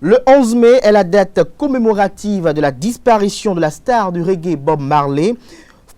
Le 11 mai est la date commémorative de la disparition de la star du reggae Bob Marley.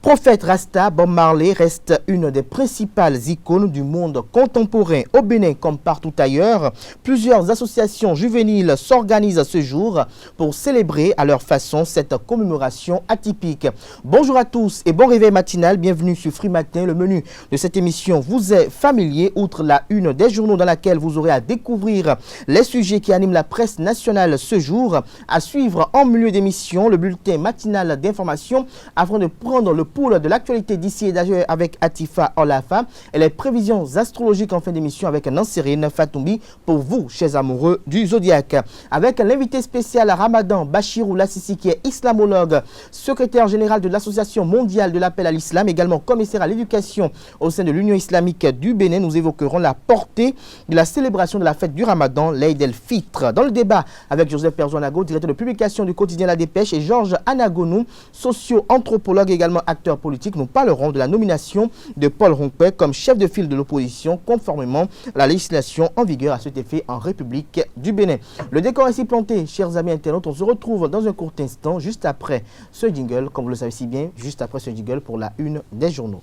Prophète Rasta, Bob Marley reste une des principales icônes du monde contemporain au Bénin comme partout ailleurs. Plusieurs associations juvéniles s'organisent ce jour pour célébrer à leur façon cette commémoration atypique. Bonjour à tous et bon réveil matinal, bienvenue sur Free Matin. Le menu de cette émission vous est familier, outre la une des journaux dans laquelle vous aurez à découvrir les sujets qui animent la presse nationale ce jour. À suivre en milieu d'émission, le bulletin matinal d'information afin de prendre le pouls de l'actualité d'ici et d'ailleurs avec Atifa Olafa et les prévisions astrologiques en fin d'émission avec Nansérine Fatoumbi pour vous, chers amoureux du Zodiaque. Avec l'invité spécial Ramadan Bachirou Lassisi qui est islamologue, secrétaire général de l'Association mondiale de l'appel à l'islam, également commissaire à l'éducation au sein de l'Union islamique du Bénin. Nous évoquerons la portée de la célébration de la fête du Ramadan, l'Eid el-Fitr. Dans le débat avec Joseph Perzo-Anago, directeur de publication du quotidien La Dépêche, et Georges Anagonou, socio-anthropologue également acteur politique, nous parlerons de la nomination de Paul Ronquet comme chef de file de l'opposition conformément à la législation en vigueur à cet effet en République du Bénin. Le décor est ainsi planté, chers amis internautes. On se retrouve dans un court instant, juste après ce jingle, comme vous le savez si bien, juste après ce jingle pour la une des journaux.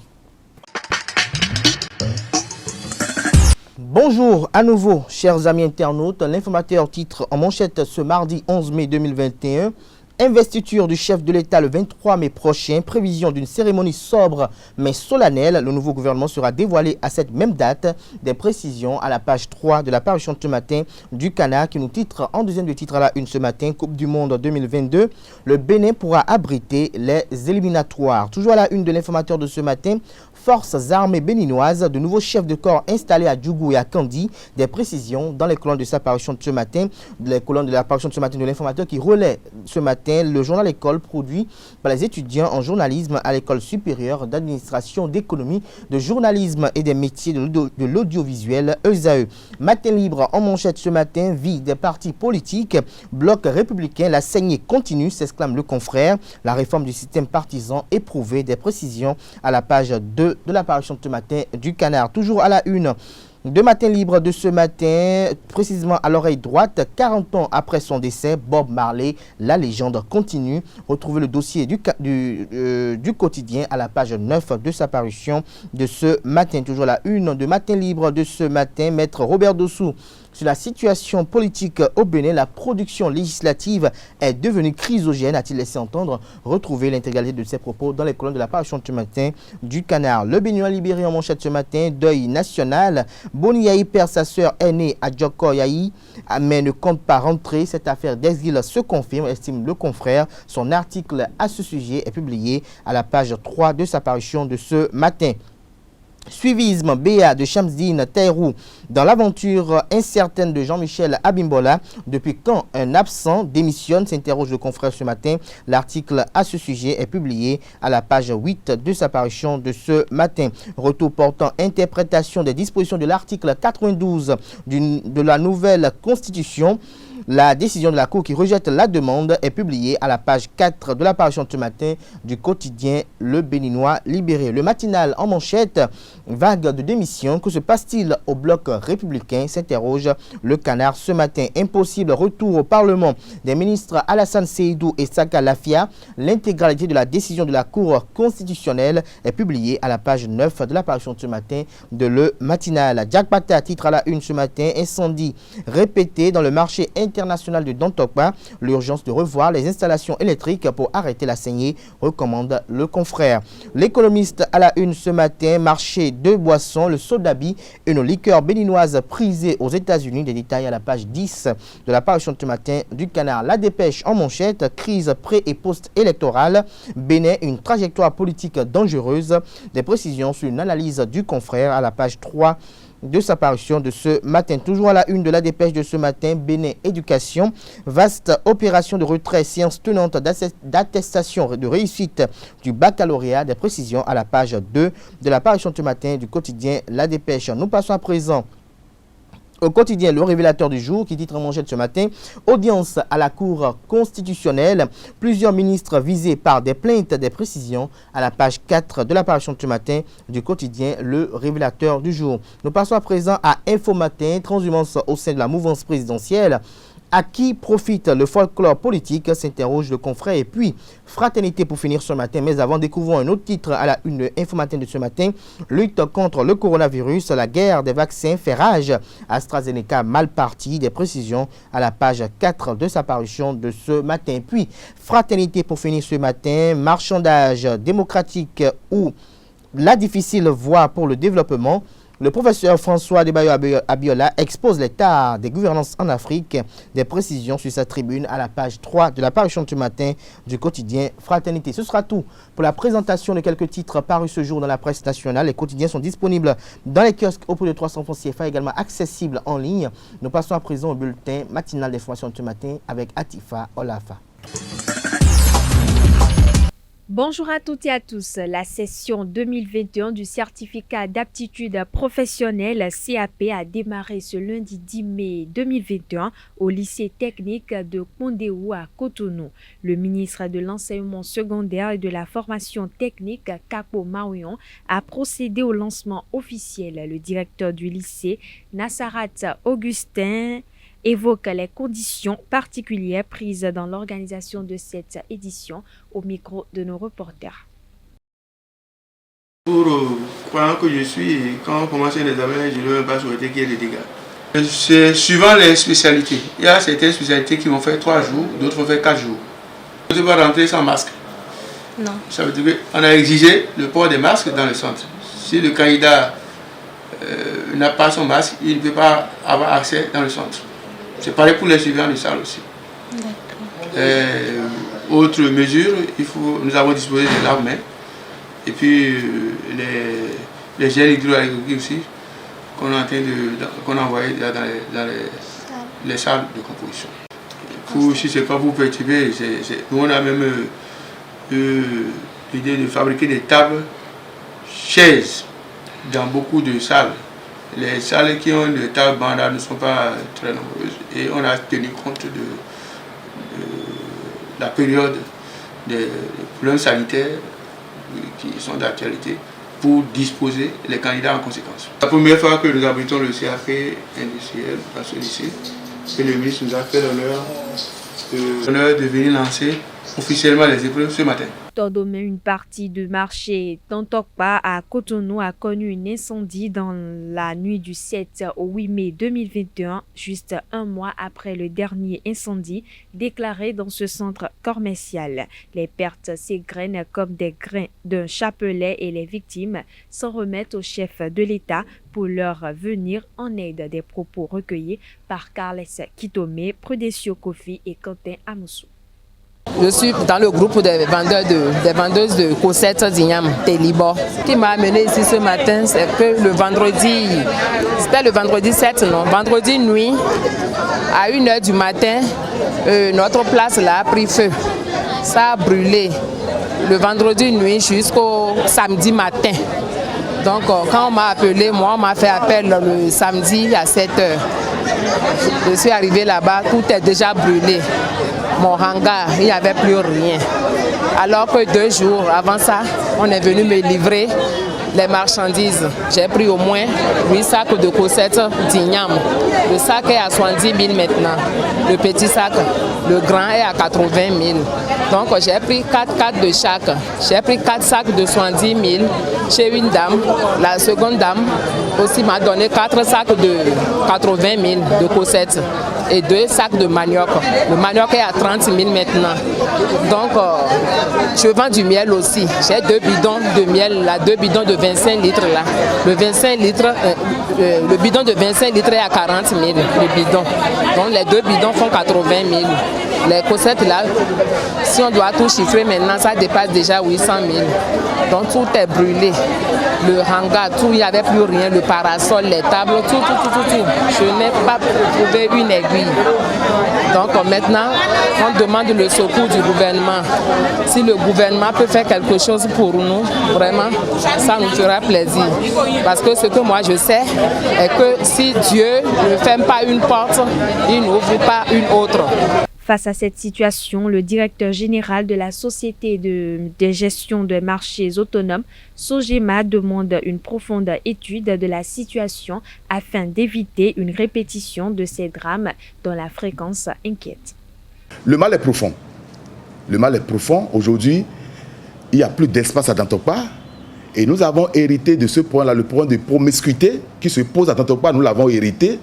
Bonjour à nouveau, chers amis internautes. L'informateur titre en manchette ce mardi 11 mai 2021. Investiture du chef de l'État le 23 mai prochain, prévision d'une cérémonie sobre mais solennelle. Le nouveau gouvernement sera dévoilé à cette même date. Des précisions à la page 3 de la parution de ce matin du Canard qui nous titre en deuxième de titre à la une ce matin, Coupe du Monde 2022. Le Bénin pourra abriter les éliminatoires. Toujours à la une de l'informateur de ce matin, Forces armées béninoises, de nouveaux chefs de corps installés à Djougou et à Kandi. Des précisions dans les colonnes de sa parution de ce matin, les colonnes de la parution de ce matin de l'informateur qui relaie ce matin le journal École produit par les étudiants en journalisme à l'École supérieure d'administration, d'économie, de journalisme et des métiers de l'audiovisuel ESAE. Matin libre en manchette ce matin, vie des partis politiques, bloc républicain, la saignée continue, s'exclame le confrère. La réforme du système partisan éprouvée. Des précisions à la page 2 de l'apparition de ce matin du Canard. Toujours à la une de Matin libre de ce matin, précisément à l'oreille droite, 40 ans après son décès, Bob Marley, la légende continue. Retrouvez le dossier du quotidien à la page 9 de sa parution de ce matin. Toujours à la une de Matin libre de ce matin, Maître Robert Dossou. Sur la situation politique au Bénin, la production législative est devenue chrysogène, a-t-il laissé entendre. Retrouvez l'intégralité de ses propos dans les colonnes de la parution de ce matin du Canard. Le Béninois libéré en manchette ce matin, deuil national. Boni Yahi perd sa sœur aînée à Djoko Yahi, mais ne compte pas rentrer. Cette affaire d'exil se confirme, estime le confrère. Son article à ce sujet est publié à la page 3 de sa parution de ce matin. Suivisme BA de Shamsdine Taïrou dans l'aventure incertaine de Jean-Michel Abimbola. Depuis quand un absent démissionne, s'interroge le confrère ce matin. L'article à ce sujet est publié à la page 8 de sa parution de ce matin. Retour portant interprétation des dispositions de l'article 92 de la nouvelle Constitution. La décision de la Cour qui rejette la demande est publiée à la page 4 de la parution de ce matin du quotidien Le Béninois libéré. Le matinal en manchette, vague de démission. Que se passe-t-il au bloc républicain, s'interroge le Canard ce matin. Impossible retour au Parlement des ministres Alassane Seydou et Saka Lafia. L'intégralité de la décision de la Cour constitutionnelle est publiée à la page 9 de la parution de ce matin de Le Matinal. Jack Pata titre à la une ce matin, incendie répété dans le marché international de Dantokba. L'urgence de revoir les installations électriques pour arrêter la saignée, recommande le confrère. L'économiste à la une ce matin, marché de boissons, le Sodabi, une liqueur béninoise prisée aux États-Unis. Des détails à la page 10 de la parution de ce matin du Canard. La Dépêche en manchette, crise pré- et post-électorale. Bénin, une trajectoire politique dangereuse. Des précisions sur une analyse du confrère à la page 3 de sa parution de ce matin. Toujours à la une de la Dépêche de ce matin, Bénin Éducation, vaste opération de retrait, séance tenante d'attestation de réussite du baccalauréat. Des précisions à la page 2 de la parution de ce matin du quotidien La Dépêche. Nous passons à présent au quotidien Le Révélateur du jour qui titre en manchette ce matin, audience à la Cour constitutionnelle, plusieurs ministres visés par des plaintes. Des précisions à la page 4 de la parution de ce matin du quotidien Le Révélateur du jour. Nous passons à présent à Info Matin, transhumance au sein de la mouvance présidentielle. À qui profite le folklore politique, s'interroge le confrère. Et puis, fraternité pour finir ce matin. Mais avant, découvrons un autre titre à la une Info Matin de ce matin. Lutte contre le coronavirus, la guerre des vaccins fait rage. AstraZeneca mal parti. Des précisions à la page 4 de sa parution de ce matin. Puis, fraternité pour finir ce matin. Marchandage démocratique ou la difficile voie pour le développement. Le professeur François Adebayo Abiola expose l'état des gouvernances en Afrique. Des précisions sur sa tribune à la page 3 de la parution de ce matin du quotidien Fraternité. Ce sera tout pour la présentation de quelques titres parus ce jour dans la presse nationale. Les quotidiens sont disponibles dans les kiosques au prix de 300 francs CFA, également accessibles en ligne. Nous passons à présent au bulletin matinal d'information de ce matin avec Atifa Olafa. Bonjour à toutes et à tous. La session 2021 du certificat d'aptitude professionnelle CAP a démarré ce lundi 10 mai 2021 au lycée technique de Kondéou à Cotonou. Le ministre de l'enseignement secondaire et de la formation technique, Kapo Marion, a procédé au lancement officiel. Le directeur du lycée, Nassarat Augustin, évoque les conditions particulières prises dans l'organisation de cette édition au micro de nos reporters. Pour croyant que je suis, quand on commence un examen, je ne veux pas souhaiter qu'il y ait des dégâts. C'est suivant les spécialités. Il y a certaines spécialités qui vont faire 3 jours, d'autres vont faire 4 jours. On ne peut pas rentrer sans masque. Non. Ça veut dire qu'on a exigé le port des masques dans le centre. Si le candidat n'a pas son masque, il ne peut pas avoir accès dans le centre. C'est pareil pour les suivants de salle aussi. Autre mesure, nous avons disposé des lave-mains et puis les gels hydroalcooliques aussi qu'on a envoyé dans les salles de composition. Si ce n'est pas vous perturber, nous on a même l'idée de fabriquer des tables, chaises dans beaucoup de salles. Les salles qui ont des tables bandes ne sont pas très nombreuses et on a tenu compte de la période des problèmes sanitaires qui sont d'actualité pour disposer les candidats en conséquence. La première fois que nous abritons le CAP industriel à ce lycée, et le ministre nous a fait l'honneur de venir lancer officiellement les épreuves ce matin. Dans une partie du marché Tantokpa à Cotonou a connu un incendie dans la nuit du 7 au 8 mai 2021, juste un mois après le dernier incendie déclaré dans ce centre commercial. Les pertes s'égrènent comme des grains d'un chapelet et les victimes s'en remettent au chef de l'État pour leur venir en aide. Des propos recueillis par Carles Kitome, Prudencio Kofi et Quentin Amoussou. Je suis dans le groupe des vendeuses de Cosette d'Ignam, Télibor. Ce qui m'a amené ici ce matin, c'est que c'était le vendredi 7, non, vendredi nuit, à 1h du matin, notre place là a pris feu. Ça a brûlé le vendredi nuit jusqu'au samedi matin. Donc quand on m'a appelé, moi on m'a fait appel le samedi à 7h. Je suis arrivé là-bas, tout est déjà brûlé. Mon hangar, il n'y avait plus rien. Alors que 2 jours avant ça, on est venu me livrer les marchandises. J'ai pris au moins 8 sacs de Cosette d'Ignam. Le sac est à 70 000 maintenant. Le petit sac, le grand est à 80 000. Donc j'ai pris 4 de chaque. J'ai pris 4 sacs de 70 000 chez une dame. La seconde dame aussi m'a donné 4 sacs de 80 000 de Cosette et 2 sacs de manioc. Le manioc est à 30 000 maintenant. Donc je vends du miel aussi. J'ai 2 bidons de miel, là, 2 bidons de 25 litres là. Le bidon de 25 litres est à 40 000, le bidon. Donc les 2 bidons font 80 000. Les Cosettes là, si on doit tout chiffrer maintenant, ça dépasse déjà 800 000. Donc tout est brûlé. Le hangar, tout, il n'y avait plus rien. Le parasol, les tables, tout. Je n'ai pas trouvé une aiguille. Donc maintenant, on demande le secours du gouvernement. Si le gouvernement peut faire quelque chose pour nous, vraiment, ça nous fera plaisir. Parce que ce que moi je sais est que si Dieu ne ferme pas une porte, il n'ouvre pas une autre. Face à cette situation, le directeur général de la Société de gestion des marchés autonomes, Sogema, demande une profonde étude de la situation afin d'éviter une répétition de ces drames dont la fréquence inquiète. Le mal est profond. Le mal est profond. Aujourd'hui, il n'y a plus d'espace à Dantokpa. Et nous avons hérité de ce point-là, le point de promiscuité qui se pose à Dantokpa. Nous l'avons hérité.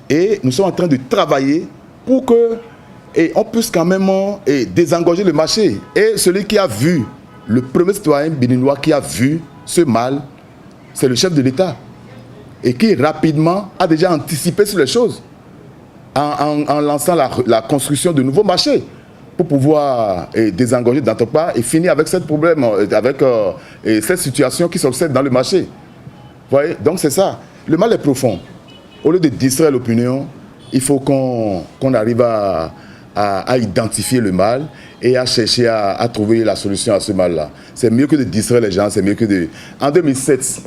Et nous sommes en train de travailler pour que on puisse quand même désengorger le marché. Et celui qui a vu, le premier citoyen béninois qui a vu ce mal, c'est le chef de l'État. Et qui rapidement a déjà anticipé sur les choses en lançant la construction de nouveaux marchés pour pouvoir désengorger Dantokpa et finir avec ce problème, avec cette situation qui s'observe dans le marché. Vous voyez? Donc c'est ça. Le mal est profond. Au lieu de distraire l'opinion, il faut qu'on arrive à identifier le mal et à chercher à trouver la solution à ce mal-là. C'est mieux que de distraire les gens, c'est mieux que de... En 2007,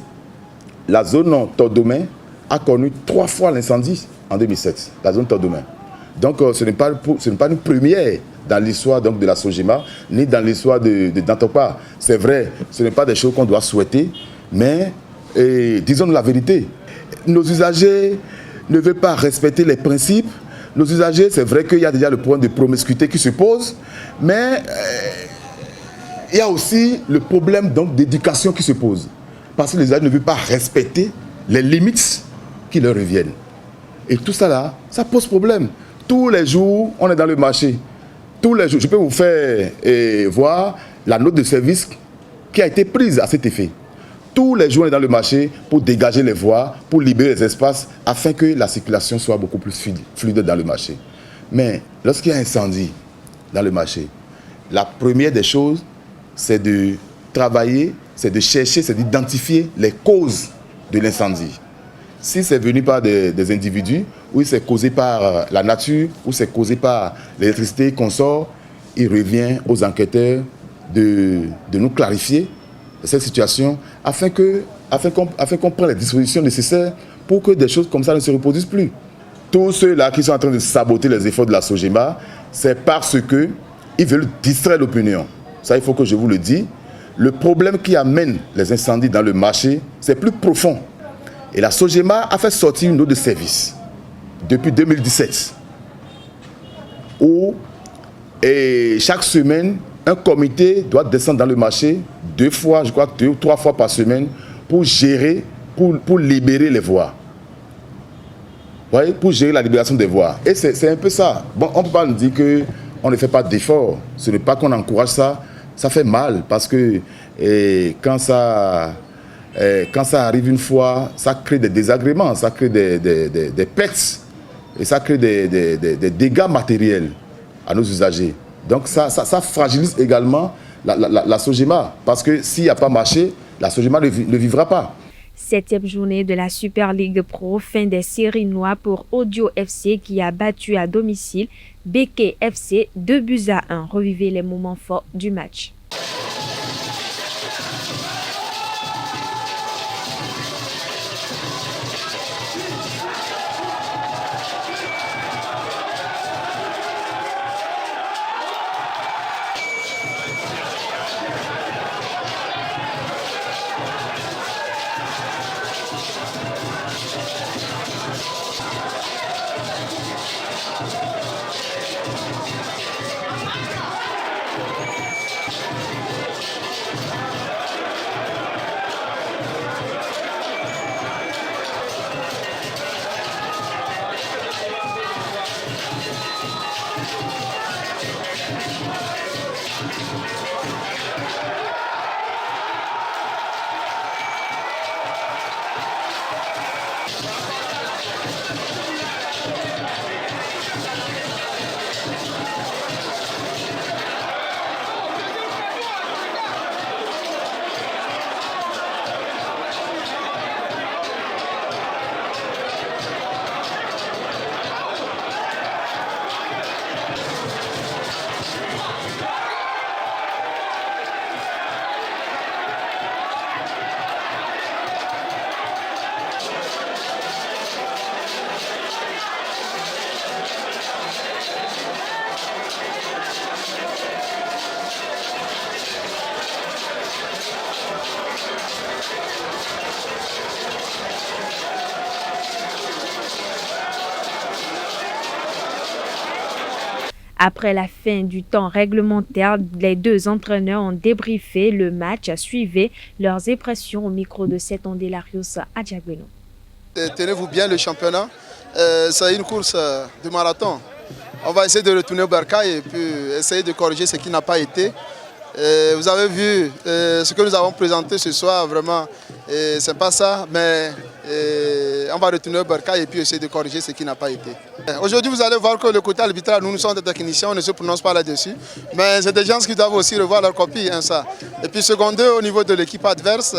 la zone Tordomain a connu 3 fois l'incendie en 2007, la zone Tordomain. Donc ce n'est pas une première dans l'histoire de la Sogema, ni dans l'histoire de Dantokpa. C'est vrai, ce n'est pas des choses qu'on doit souhaiter, mais disons-nous la vérité. Nos usagers ne veulent pas respecter les principes. Nos usagers, c'est vrai qu'il y a déjà le point de promiscuité qui se pose, mais il y a aussi le problème d'éducation qui se pose. Parce que les usagers ne veulent pas respecter les limites qui leur reviennent. Et tout ça là, ça pose problème. Tous les jours, on est dans le marché. Tous les jours, je peux vous faire voir la note de service qui a été prise à cet effet. Tous les jours, on est dans le marché pour dégager les voies, pour libérer les espaces, afin que la circulation soit beaucoup plus fluide dans le marché. Mais lorsqu'il y a un incendie dans le marché, la première des choses, c'est de travailler, c'est de chercher, c'est d'identifier les causes de l'incendie. Si c'est venu par des individus, ou c'est causé par la nature, ou c'est causé par l'électricité qu'on sort, il revient aux enquêteurs de nous clarifier cette situation afin qu'on prenne les dispositions nécessaires pour que des choses comme ça ne se reproduisent plus. Tous ceux-là qui sont en train de saboter les efforts de la Sogema, c'est parce qu'ils veulent distraire l'opinion. Ça, il faut que je vous le dise. Le problème qui amène les incendies dans le marché, c'est plus profond. Et la Sogema a fait sortir une note de service depuis 2017 où chaque semaine, un comité doit descendre dans le marché 2 fois, je crois 2 ou 3 fois par semaine pour gérer, pour libérer les voies. Vous voyez, pour gérer la libération des voies. Et c'est un peu ça. Bon, on ne peut pas nous dire qu'on ne fait pas d'efforts. Ce n'est pas qu'on encourage ça. Ça fait mal parce que quand ça arrive une fois, ça crée des désagréments, ça crée des pertes et ça crée des dégâts matériels à nos usagers. Donc ça fragilise également la Sogema parce que s'il n'y a pas marché, la Sogema ne vivra pas. 7e journée de la Super League Pro, fin des séries noires pour Audio FC qui a battu à domicile Beke FC 2-1. Revivez les moments forts du match. Après la fin du temps réglementaire, les deux entraîneurs ont débriefé le match. Suivez leurs impressions au micro de Setonde Larios Adjagbeno. Tenez-vous bien le championnat. C'est une course de marathon. On va essayer de retourner au Bercail et puis essayer de corriger ce qui n'a pas été. Vous avez vu ce que nous avons présenté ce soir, vraiment, c'est pas ça, mais on va retourner au Bercail et puis essayer de corriger ce qui n'a pas été. Aujourd'hui, vous allez voir que le côté arbitral, nous sommes des techniciens, on ne se prononce pas là-dessus, mais c'est des gens qui doivent aussi revoir leur copie. Hein, ça. Et puis seconde, au niveau de l'équipe adverse,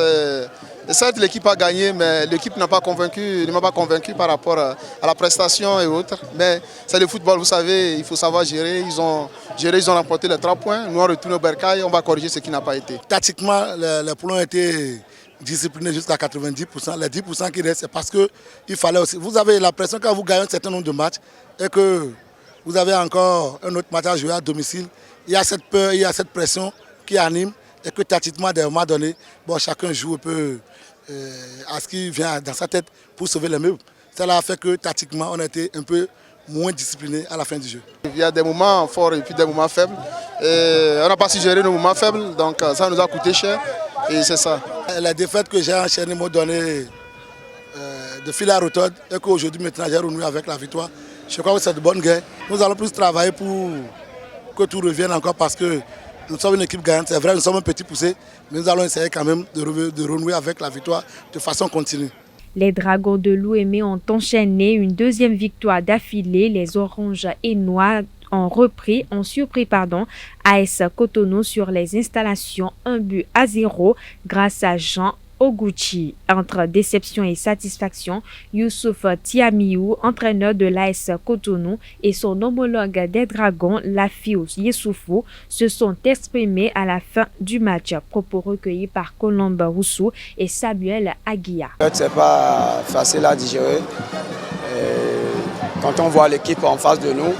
certes l'équipe a gagné, mais l'équipe ne m'a pas convaincu par rapport à la prestation et autres. Mais c'est le football, vous savez, il faut savoir gérer. Ils ont remporté les 3 points. Nous on retourne au Bercail, on va corriger ce qui n'a pas été. Tactiquement, les poulons ont été disciplinés jusqu'à 90%. Les 10% qui restent, c'est parce qu'il fallait aussi. Vous avez l'impression quand vous gagnez un certain nombre de matchs et que vous avez encore un autre match à jouer à domicile, il y a cette peur, il y a cette pression qui anime et que tactiquement, à un moment donné, bon, chacun joue un peu à ce qui vient dans sa tête pour sauver les meubles. Cela a fait que tactiquement, on a été un peu moins discipliné à la fin du jeu. Il y a des moments forts et puis des moments faibles. On n'a pas su gérer nos moments faibles, donc ça nous a coûté cher et c'est ça. Les défaites que j'ai enchaînées m'ont donné de fil à retordre et qu'aujourd'hui maintenant j'ai renoué avec la victoire. Je crois que c'est de bonne guerre. Nous allons plus travailler pour que tout revienne encore parce que nous sommes une équipe gagnante. C'est vrai, nous sommes un petit poussé, mais nous allons essayer quand même de renouer avec la victoire de façon continue. Les Dragons de Louémé ont enchaîné une deuxième victoire d'affilée. Les Oranges et Noirs ont surpris AS Cotonou sur les installations 1-0 grâce à Jean Oguchi. Entre déception et satisfaction, Youssouf Tiamiou, entraîneur de l'AS Cotonou, et son homologue des Dragons, Lafius Yessoufou, se sont exprimés à la fin du match. Propos recueillis par Colombe Roussou et Samuel Aguilla. C'est pas facile à digérer. Quand on voit l'équipe en face de nous,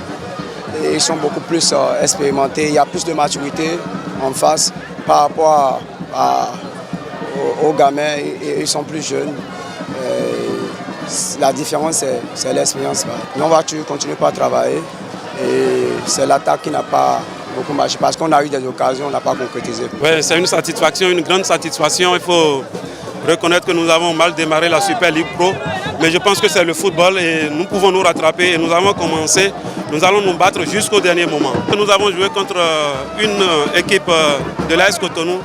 ils sont beaucoup plus expérimentés. Il y a plus de maturité en face par rapport aux gamins, ils sont plus jeunes. La différence, c'est l'expérience. Nous, on va continuer à travailler. Et c'est l'attaque qui n'a pas beaucoup marché parce qu'on a eu des occasions, on n'a pas concrétisé. Oui, c'est une satisfaction, une grande satisfaction. Il faut reconnaître que nous avons mal démarré la Super League Pro. Mais je pense que c'est le football et nous pouvons nous rattraper. Et nous avons commencé, nous allons nous battre jusqu'au dernier moment. Nous avons joué contre une équipe de l'AS Cotonou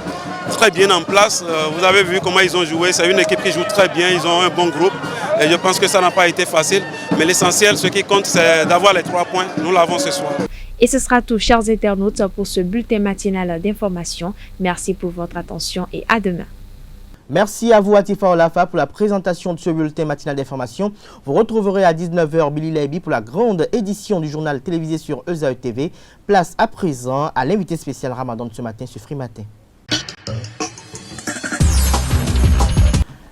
très bien en place. Vous avez vu comment ils ont joué. C'est une équipe qui joue très bien. Ils ont un bon groupe. Et je pense que ça n'a pas été facile. Mais l'essentiel, ce qui compte, c'est d'avoir les 3 points. Nous l'avons ce soir. Et ce sera tout, chers internautes, pour ce bulletin matinal d'information. Merci pour votre attention et à demain. Merci à vous, Atifa Olafa, pour la présentation de ce bulletin matinal d'information. Vous retrouverez à 19h Billy Leiby pour la grande édition du journal télévisé sur ESAE TV. Place à présent à l'invité spécial Ramadan de ce matin sur Free Matin.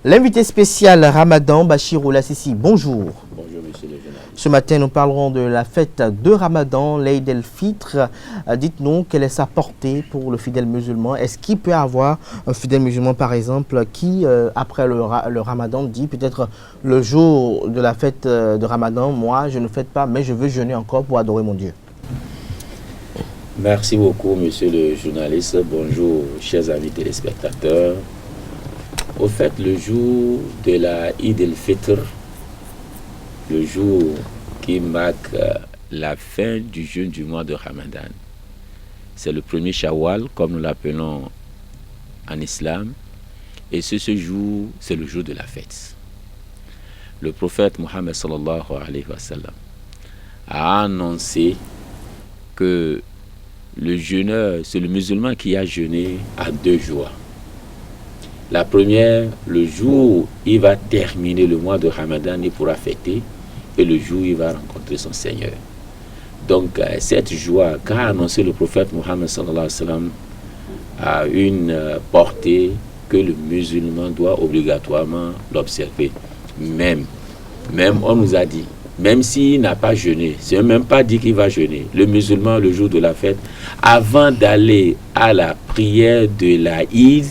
L'invité spécial Ramadan, Bachirou Lassisi, bonjour. Bonjour, monsieur le journaliste. Ce matin, nous parlerons de la fête de Ramadan, l'Eid el-Fitr. Dites-nous quelle est sa portée pour le fidèle musulman. Est-ce qu'il peut avoir un fidèle musulman, par exemple, qui, après le Ramadan, dit peut-être le jour de la fête de Ramadan, moi, je ne fête pas, mais je veux jeûner encore pour adorer mon Dieu. Merci beaucoup, monsieur le journaliste. Bonjour, chers amis téléspectateurs. Au fait, le jour de la Eid el-Fitr, le jour qui marque la fin du jeûne du mois de Ramadan, c'est le premier Shawwal, comme nous l'appelons en islam, et ce jour, c'est le jour de la fête. Le prophète Mohammed sallallahu alayhi wa sallam a annoncé que le jeûneur, c'est le musulman qui a jeûné à 2 joies. La première, le jour où il va terminer le mois de Ramadan, il pourra fêter, et le jour où il va rencontrer son Seigneur. Donc, cette joie qu'a annoncé le prophète Mohammed sallallahu alayhi wa sallam a une portée que le musulman doit obligatoirement l'observer. Même on nous a dit, même s'il n'a pas jeûné, c'est même pas dit qu'il va jeûner, le musulman, le jour de la fête, avant d'aller à la prière de la Eid,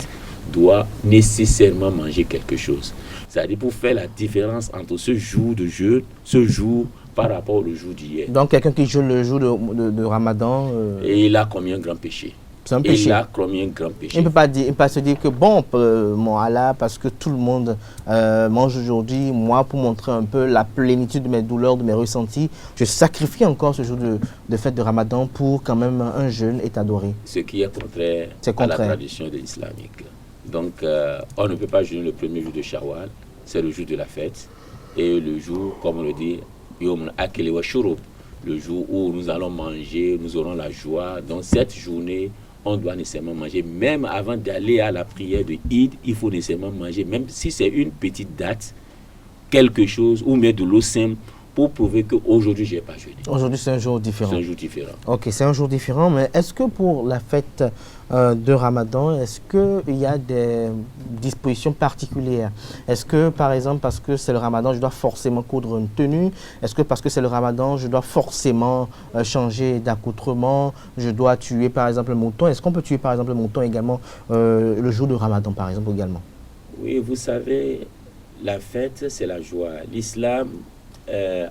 doit nécessairement manger quelque chose. C'est-à-dire pour faire la différence entre ce jour de jeûne, ce jour par rapport au jour d'hier. Donc quelqu'un qui jeûne le jour de Ramadan... Et il a commis un grand péché. C'est un péché. Il a commis un grand péché. Il ne peut pas se dire que bon, mon Allah, parce que tout le monde mange aujourd'hui, moi, pour montrer un peu la plénitude de mes douleurs, de mes ressentis, je sacrifie encore ce jour de fête de Ramadan pour quand même un jeûne est adoré. Ce qui est contraire à la tradition de l'islamique. Donc, on ne peut pas jeûner le premier jour de Shawwal, c'est le jour de la fête. Et le jour, comme on le dit, Yom Akele wa Shurub, le jour où nous allons manger, nous aurons la joie. Dans cette journée, on doit nécessairement manger. Même avant d'aller à la prière de Eid, il faut nécessairement manger. Même si c'est une petite date, quelque chose, ou mettre de l'eau simple, pour prouver qu'aujourd'hui, je n'ai pas jeûné. Aujourd'hui, c'est un jour différent. C'est un jour différent. Ok, c'est un jour différent, mais est-ce que pour la fête de Ramadan, est-ce qu'il y a des dispositions particulières? Est-ce que, par exemple, parce que c'est le Ramadan, je dois forcément coudre une tenue? Est-ce que parce que c'est le Ramadan, je dois forcément changer d'accoutrement? Je dois tuer, par exemple, le mouton? Est-ce qu'on peut tuer, par exemple, le mouton également le jour de Ramadan, par exemple, également? Oui, vous savez, la fête, c'est la joie. L'islam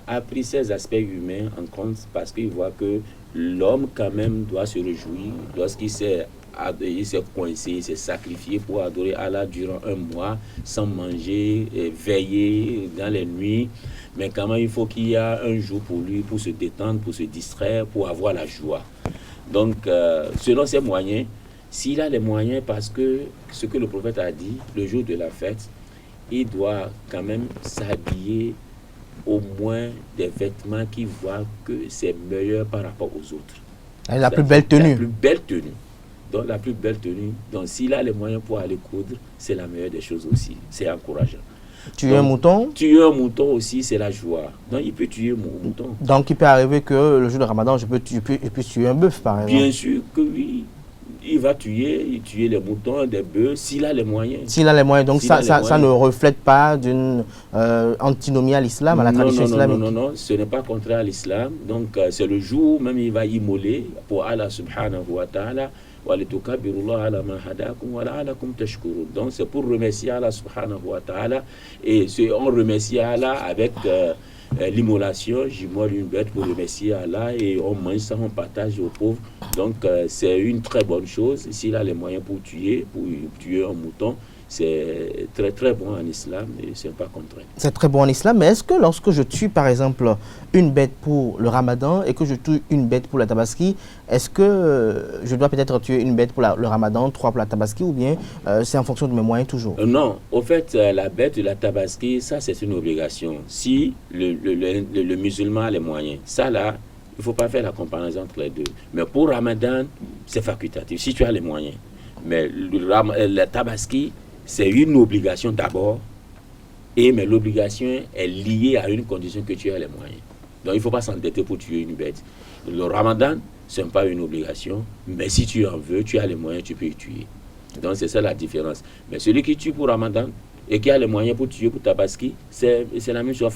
a pris ses aspects humains en compte parce qu'il voit que l'homme quand même doit se réjouir lorsqu'il s'est coincé, il s'est sacrifié pour adorer Allah durant un mois sans manger, veiller dans les nuits. Mais quand même, il faut qu'il y ait un jour pour lui, pour se détendre, pour se distraire, pour avoir la joie. Donc, selon ses moyens, s'il a les moyens, parce que ce que le prophète a dit, le jour de la fête, il doit quand même s'habiller au moins des vêtements qui voient que c'est meilleur par rapport aux autres. La plus belle tenue. La plus belle tenue. Donc la plus belle tenue. Donc s'il a les moyens pour aller coudre, c'est la meilleure des choses aussi. C'est encourageant. Tuer un mouton? Tuer un mouton aussi, c'est la joie. Donc il peut tuer un mouton. Donc il peut arriver que le jour de Ramadan, je peux tuer un bœuf par exemple? Bien sûr que oui. Il va tuer les moutons, des bœufs, s'il a les moyens. S'il a les moyens. Donc ça ne reflète pas d'une antinomie à l'islam, à la tradition islamique. Non, ce n'est pas contraire à l'islam. Donc c'est le jour où même il va immoler pour Allah subhanahu wa ta'ala. Donc c'est pour remercier Allah subhanahu wa ta'ala. Et on remercie Allah avec l'immolation. J'immole une bête pour remercier Allah et on mange ça, on partage aux pauvres. Donc c'est une très bonne chose. S'il a les moyens pour tuer un mouton, c'est très très bon en islam et c'est pas contraire. C'est très bon en islam, mais est-ce que lorsque je tue par exemple une bête pour le Ramadan et que je tue une bête pour la Tabaski, est-ce que je dois peut-être tuer une bête pour le Ramadan, 3 pour la Tabaski, ou bien c'est en fonction de mes moyens toujours? Non, au fait la bête de la Tabaski, ça c'est une obligation. Si le musulman a les moyens, ça là, il ne faut pas faire la comparaison entre les deux. Mais pour Ramadan, c'est facultatif, si tu as les moyens. Mais la Tabaski, c'est une obligation d'abord, mais l'obligation est liée à une condition que tu as les moyens. Donc il ne faut pas s'endetter pour tuer une bête. Le Ramadan, ce n'est pas une obligation, mais si tu en veux, tu as les moyens, tu peux y tuer. Donc c'est ça la différence. Mais celui qui tue pour Ramadan et qui a les moyens pour tuer pour Tabaski, c'est la même chose.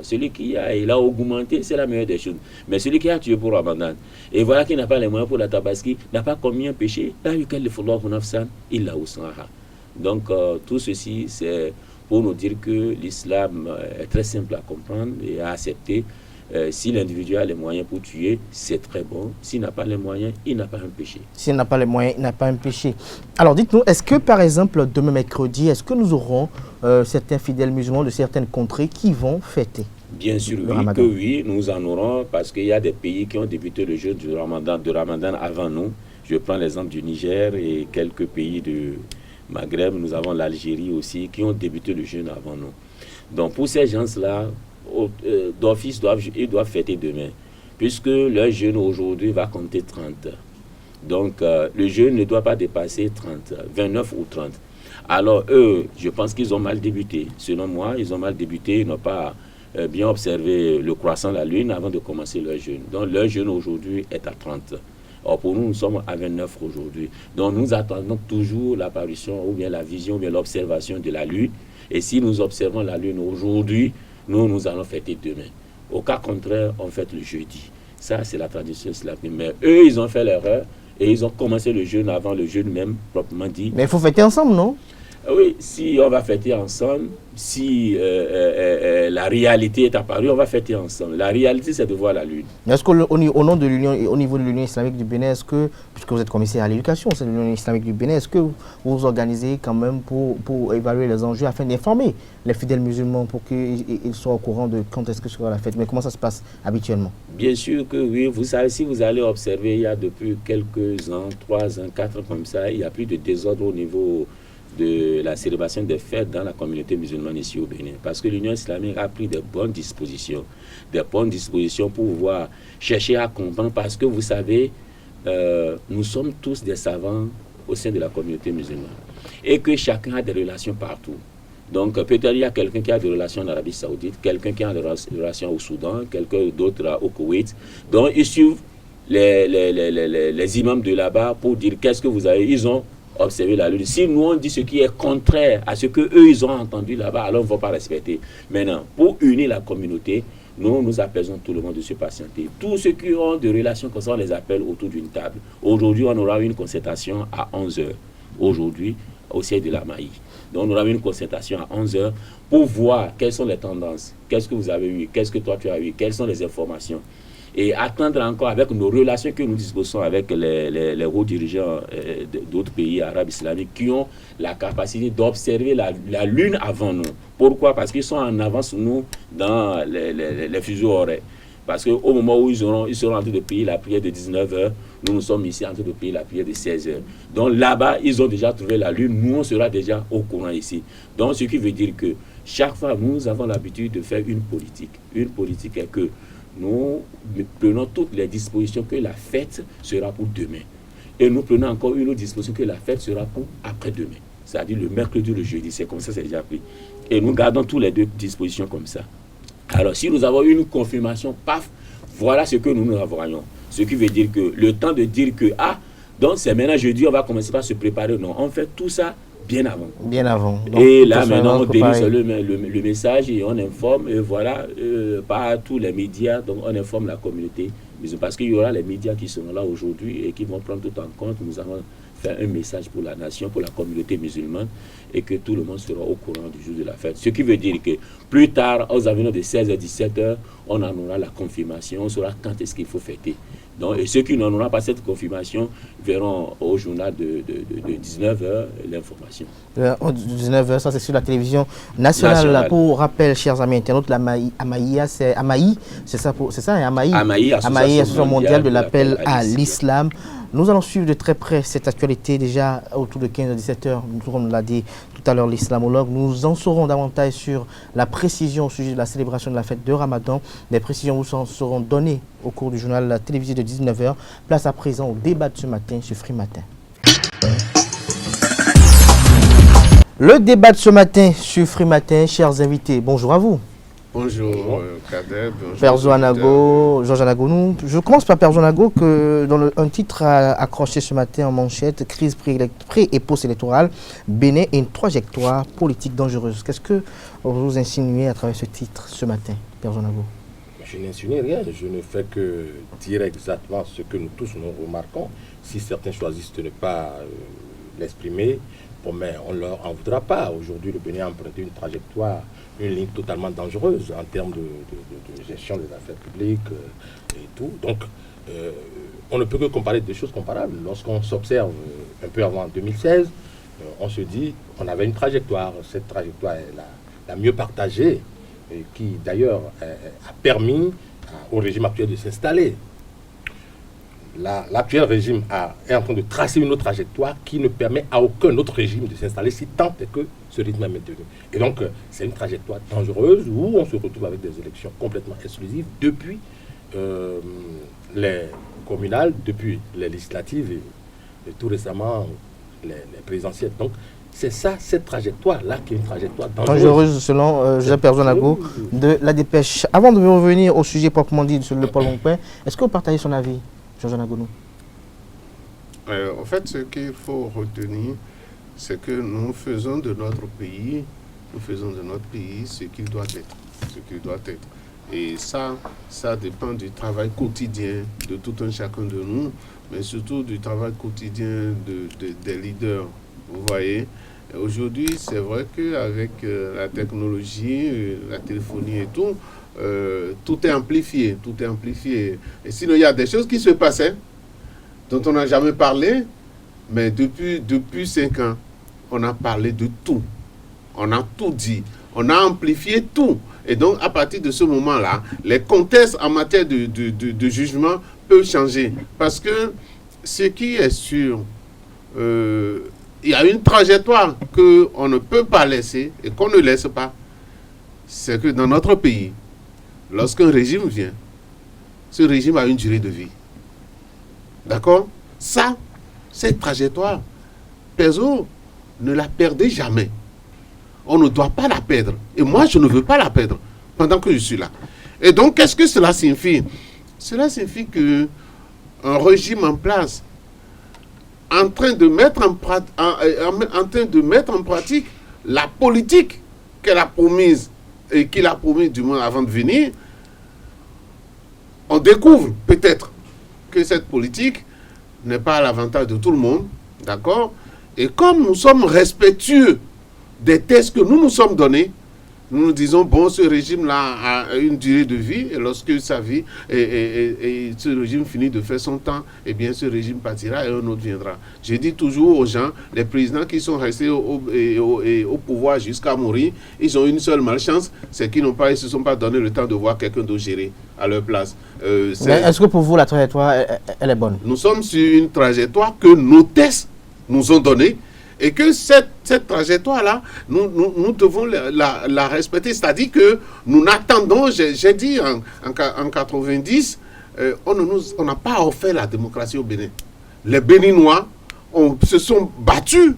Celui qui a augmenté, c'est la meilleure des choses. Mais celui qui a tué pour Ramadan, et voilà qu'il n'a pas les moyens pour la Tabaski, n'a pas commis un péché. Donc tout ceci, c'est pour nous dire que l'islam est très simple à comprendre et à accepter. Si l'individu a les moyens pour tuer, c'est très bon. S'il n'a pas les moyens, il n'a pas un péché. S'il n'a pas les moyens, il n'a pas un péché. Alors dites-nous, est-ce que par exemple, demain mercredi, est-ce que nous aurons certains fidèles musulmans de certaines contrées qui vont fêter? Bien sûr, oui, nous en aurons, parce qu'il y a des pays qui ont débuté le jeûne de Ramadan avant nous. Je prends l'exemple du Niger et quelques pays de Maghreb. Nous avons l'Algérie aussi, qui ont débuté le jeûne avant nous. Donc pour ces gens-là, d'office, ils doivent fêter demain, puisque leur jeûne aujourd'hui va compter 30. Donc le jeûne ne doit pas dépasser 30, 29 ou 30. Alors eux, je pense qu'ils ont mal débuté. Selon moi, ils ont mal débuté, ils n'ont pas bien observé le croissant de la lune avant de commencer leur jeûne. Donc leur jeûne aujourd'hui est à 30. Or pour nous, nous sommes à 29 aujourd'hui. Donc nous attendons toujours l'apparition ou bien la vision ou bien l'observation de la lune. Et si nous observons la lune aujourd'hui, nous allons fêter demain. Au cas contraire, on fête le jeudi. Ça, c'est la tradition islamique. Mais eux, ils ont fait l'erreur et ils ont commencé le jeûne avant le jeûne même, proprement dit. Mais il faut fêter ensemble, non? Oui, si on va fêter ensemble, si la réalité est apparue, on va fêter ensemble. La réalité, c'est de voir la lune. Est-ce qu'au nom de l'Union et au niveau de l'Union islamique du Bénin, est-ce que, puisque vous êtes commissaire à l'éducation, c'est l'Union islamique du Bénin, est-ce que vous vous organisez quand même pour évaluer les enjeux afin d'informer les fidèles musulmans pour qu'ils soient au courant de quand est-ce que sera la fête? Mais comment ça se passe habituellement? Bien sûr que oui, vous savez, si vous allez observer, il y a depuis quelques ans, 3 ans, 4 ans comme ça, il n'y a plus de désordre au niveau de la célébration des fêtes dans la communauté musulmane ici au Bénin. Parce que l'Union islamique a pris des bonnes dispositions pour pouvoir chercher à comprendre. Parce que vous savez, nous sommes tous des savants au sein de la communauté musulmane. Et que chacun a des relations partout. Donc peut-être il y a quelqu'un qui a des relations en Arabie Saoudite, quelqu'un qui a des relations au Soudan, quelqu'un d'autre au Koweït. Donc ils suivent les imams de là-bas pour dire qu'est-ce que vous avez. Ils ont observé la lune. Si nous on dit ce qui est contraire à ce que eux ils ont entendu là-bas, alors on ne va pas respecter. Maintenant, pour unir la communauté, nous apaisons tout le monde de se patienter. Tous ceux qui ont des relations comme ça, on les appelle autour d'une table. Aujourd'hui, on aura une concertation à 11h. Aujourd'hui, au siège de la Maï. Donc, on aura une concertation à 11h pour voir quelles sont les tendances. Qu'est-ce que vous avez eu? Qu'est-ce que toi tu as eu? Quelles sont les informations? Et attendre encore avec nos relations que nous disposons avec les hauts dirigeants d'autres pays arabes islamiques qui ont la capacité d'observer la lune avant nous. Pourquoi? Parce qu'ils sont en avance sur nous dans les fuseaux horaires. Parce qu'au moment où ils seront en train de payer la prière de 19h, nous sommes ici en train de payer la prière de 16h. Donc là-bas, ils ont déjà trouvé la lune, nous on sera déjà au courant ici. Donc ce qui veut dire que chaque fois, nous avons l'habitude de faire une politique. Une politique est que nous prenons toutes les dispositions que la fête sera pour demain. Et nous prenons encore une autre disposition que la fête sera pour après-demain. C'est-à-dire le mercredi ou le jeudi, c'est comme ça, c'est déjà pris. Et nous gardons toutes les deux dispositions comme ça. Alors si nous avons une confirmation, paf, voilà ce que nous voyons. Ce qui veut dire que le temps de dire que, donc c'est maintenant jeudi, on va commencer par se préparer. Non, on fait tout ça bien avant. Bien avant. Donc, et là, maintenant, on délivre le message et on informe, et voilà, par tous les médias, donc on informe la communauté. Parce qu'il y aura les médias qui seront là aujourd'hui et qui vont prendre tout en compte. Nous allons faire un message pour la nation, pour la communauté musulmane, et que tout le monde sera au courant du jour de la fête. Ce qui veut dire que plus tard, aux environs de 16h, 17h, on en aura la confirmation, on saura quand est-ce qu'il faut fêter. Donc, et ceux qui n'en auront pas cette confirmation verront au journal de 19h l'information. 19h, ça c'est sur la télévision nationale. Pour rappel, chers amis internautes, la Amaï, c'est ça, Amaï, Association mondiale de l'appel à l'islam. Nous allons suivre de très près cette actualité déjà autour de 15h, 17h, comme l'a dit tout à l'heure l'islamologue. Nous en saurons davantage sur la précision au sujet de la célébration de la fête de Ramadan. Les précisions vous seront données au cours du journal télévisé de 19h. Place à présent au débat de ce matin sur Free Matin. Le débat de ce matin sur Free Matin, chers invités, bonjour à vous. Bonjour Kader, bonjour. Père Zoanago, Georges Anagonou. Je commence par Père Zoanago, que dans un titre accroché ce matin en manchette, crise pré- et post-électorale, Bénin et une trajectoire politique dangereuse. Qu'est-ce que vous insinuez à travers ce titre ce matin, Père Zoanago? Je n'insinue rien, je ne fais que dire exactement ce que nous tous nous remarquons. Si certains choisissent de ne pas l'exprimer, bon, mais on ne leur en voudra pas. Aujourd'hui, le Bénin a emprunté une trajectoire, une ligne totalement dangereuse en termes de gestion des affaires publiques et tout. Donc, on ne peut que comparer des choses comparables. Lorsqu'on s'observe un peu avant 2016, on se dit qu'on avait une trajectoire. Cette trajectoire est la mieux partagée, et qui d'ailleurs a permis au régime actuel de s'installer. L'actuel régime est en train de tracer une autre trajectoire qui ne permet à aucun autre régime de s'installer si tant est que ce rythme est maintenu. Et donc, c'est une trajectoire dangereuse où on se retrouve avec des élections complètement exclusives depuis les communales, depuis les législatives et tout récemment les présidentielles. Donc, c'est ça, cette trajectoire-là qui est une trajectoire dangereuse. Selon Joseph Perzonago de la dépêche. Avant de revenir au sujet proprement dit sur le Paul Montpin, est-ce que vous partagez son avis, Georges Anagonou? En fait, ce qu'il faut retenir, c'est que nous faisons de notre pays ce qu'il doit être. Et ça dépend du travail quotidien de tout un chacun de nous, mais surtout du travail quotidien des leaders. Vous voyez, Aujourd'hui, c'est vrai qu'avec la technologie, la téléphonie et tout, tout est amplifié, tout est amplifié. Et sinon, il y a des choses qui se passaient, dont on n'a jamais parlé, mais depuis 5 ans, on a parlé de tout. On a tout dit. On a amplifié tout. Et donc, à partir de ce moment-là, les contextes en matière de jugement peuvent changer. Parce que ce qui est sûr, il y a une trajectoire qu'on ne peut pas laisser et qu'on ne laisse pas. C'est que dans notre pays, lorsqu'un régime vient, ce régime a une durée de vie. D'accord? Ça, cette trajectoire, perso, ne la perdez jamais. On ne doit pas la perdre. Et moi, je ne veux pas la perdre pendant que je suis là. Et donc, qu'est-ce que cela signifie? Cela signifie qu'un régime en place, en train de mettre en pratique la politique qu'elle a promise et qu'il a promis du moins avant de venir, on découvre peut-être que cette politique n'est pas à l'avantage de tout le monde, d'accord? Et comme nous sommes respectueux des tests que nous nous sommes donnés, nous nous disons, bon, ce régime-là a une durée de vie, et lorsque sa vie, et ce régime finit de faire son temps, eh bien, ce régime partira et un autre viendra. Je dis toujours aux gens, les présidents qui sont restés au pouvoir jusqu'à mourir, ils ont une seule malchance, c'est qu'ils ne se sont pas donné le temps de voir quelqu'un d'autre gérer à leur place. Est-ce que pour vous, la trajectoire, elle est bonne? Nous sommes sur une trajectoire que nos tests nous ont donnée, et que cette trajectoire-là, nous devons la respecter. C'est-à-dire que nous n'attendons, j'ai dit en 90, on n'a pas offert la démocratie au Bénin. Les Béninois se sont battus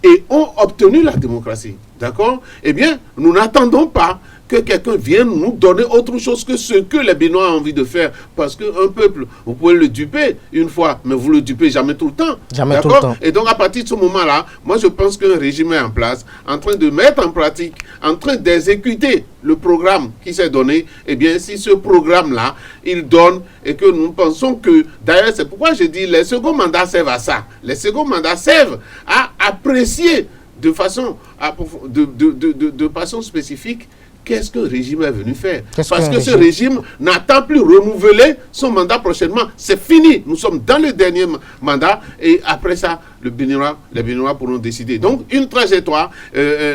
et ont obtenu la démocratie. D'accord? Eh bien, nous n'attendons pas que quelqu'un vienne nous donner autre chose que ce que les Béninois ont envie de faire. Parce qu'un peuple, vous pouvez le duper une fois, mais vous ne le dupez jamais tout le temps. Jamais tout le temps. Et donc, à partir de ce moment-là, moi, je pense qu'un régime est en place, en train de mettre en pratique, en train d'exécuter le programme qui s'est donné. Eh bien, si ce programme-là, il donne et que nous pensons que, d'ailleurs, c'est pourquoi je dis les seconds mandats servent à ça. Les seconds mandats servent à apprécier de façon spécifique qu'est-ce que le régime est venu faire. Parce que ce régime n'attend plus renouveler son mandat prochainement. C'est fini. Nous sommes dans le dernier mandat et après ça, les Béninois pourront décider. Donc, une trajectoire,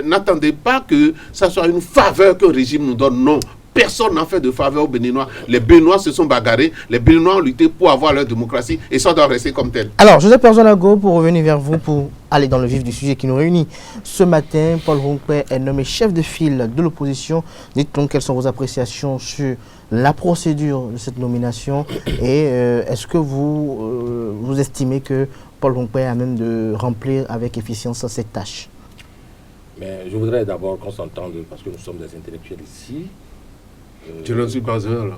n'attendez pas que ça soit une faveur que le régime nous donne. Non. Personne n'a fait de faveur aux Béninois. Les Béninois se sont bagarrés. Les Béninois ont lutté pour avoir leur démocratie et ça doit rester comme tel. Alors, Joseph Perzolago, pour revenir vers vous, pour aller dans le vif du sujet qui nous réunit. Ce matin, Paul Rompé est nommé chef de file de l'opposition. Dites-nous quelles sont vos appréciations sur la procédure de cette nomination et est-ce que vous estimez que Paul Rompé a même de remplir avec efficience cette tâche? Mais je voudrais d'abord qu'on s'entende parce que nous sommes des intellectuels ici. Je ne suis pas un là.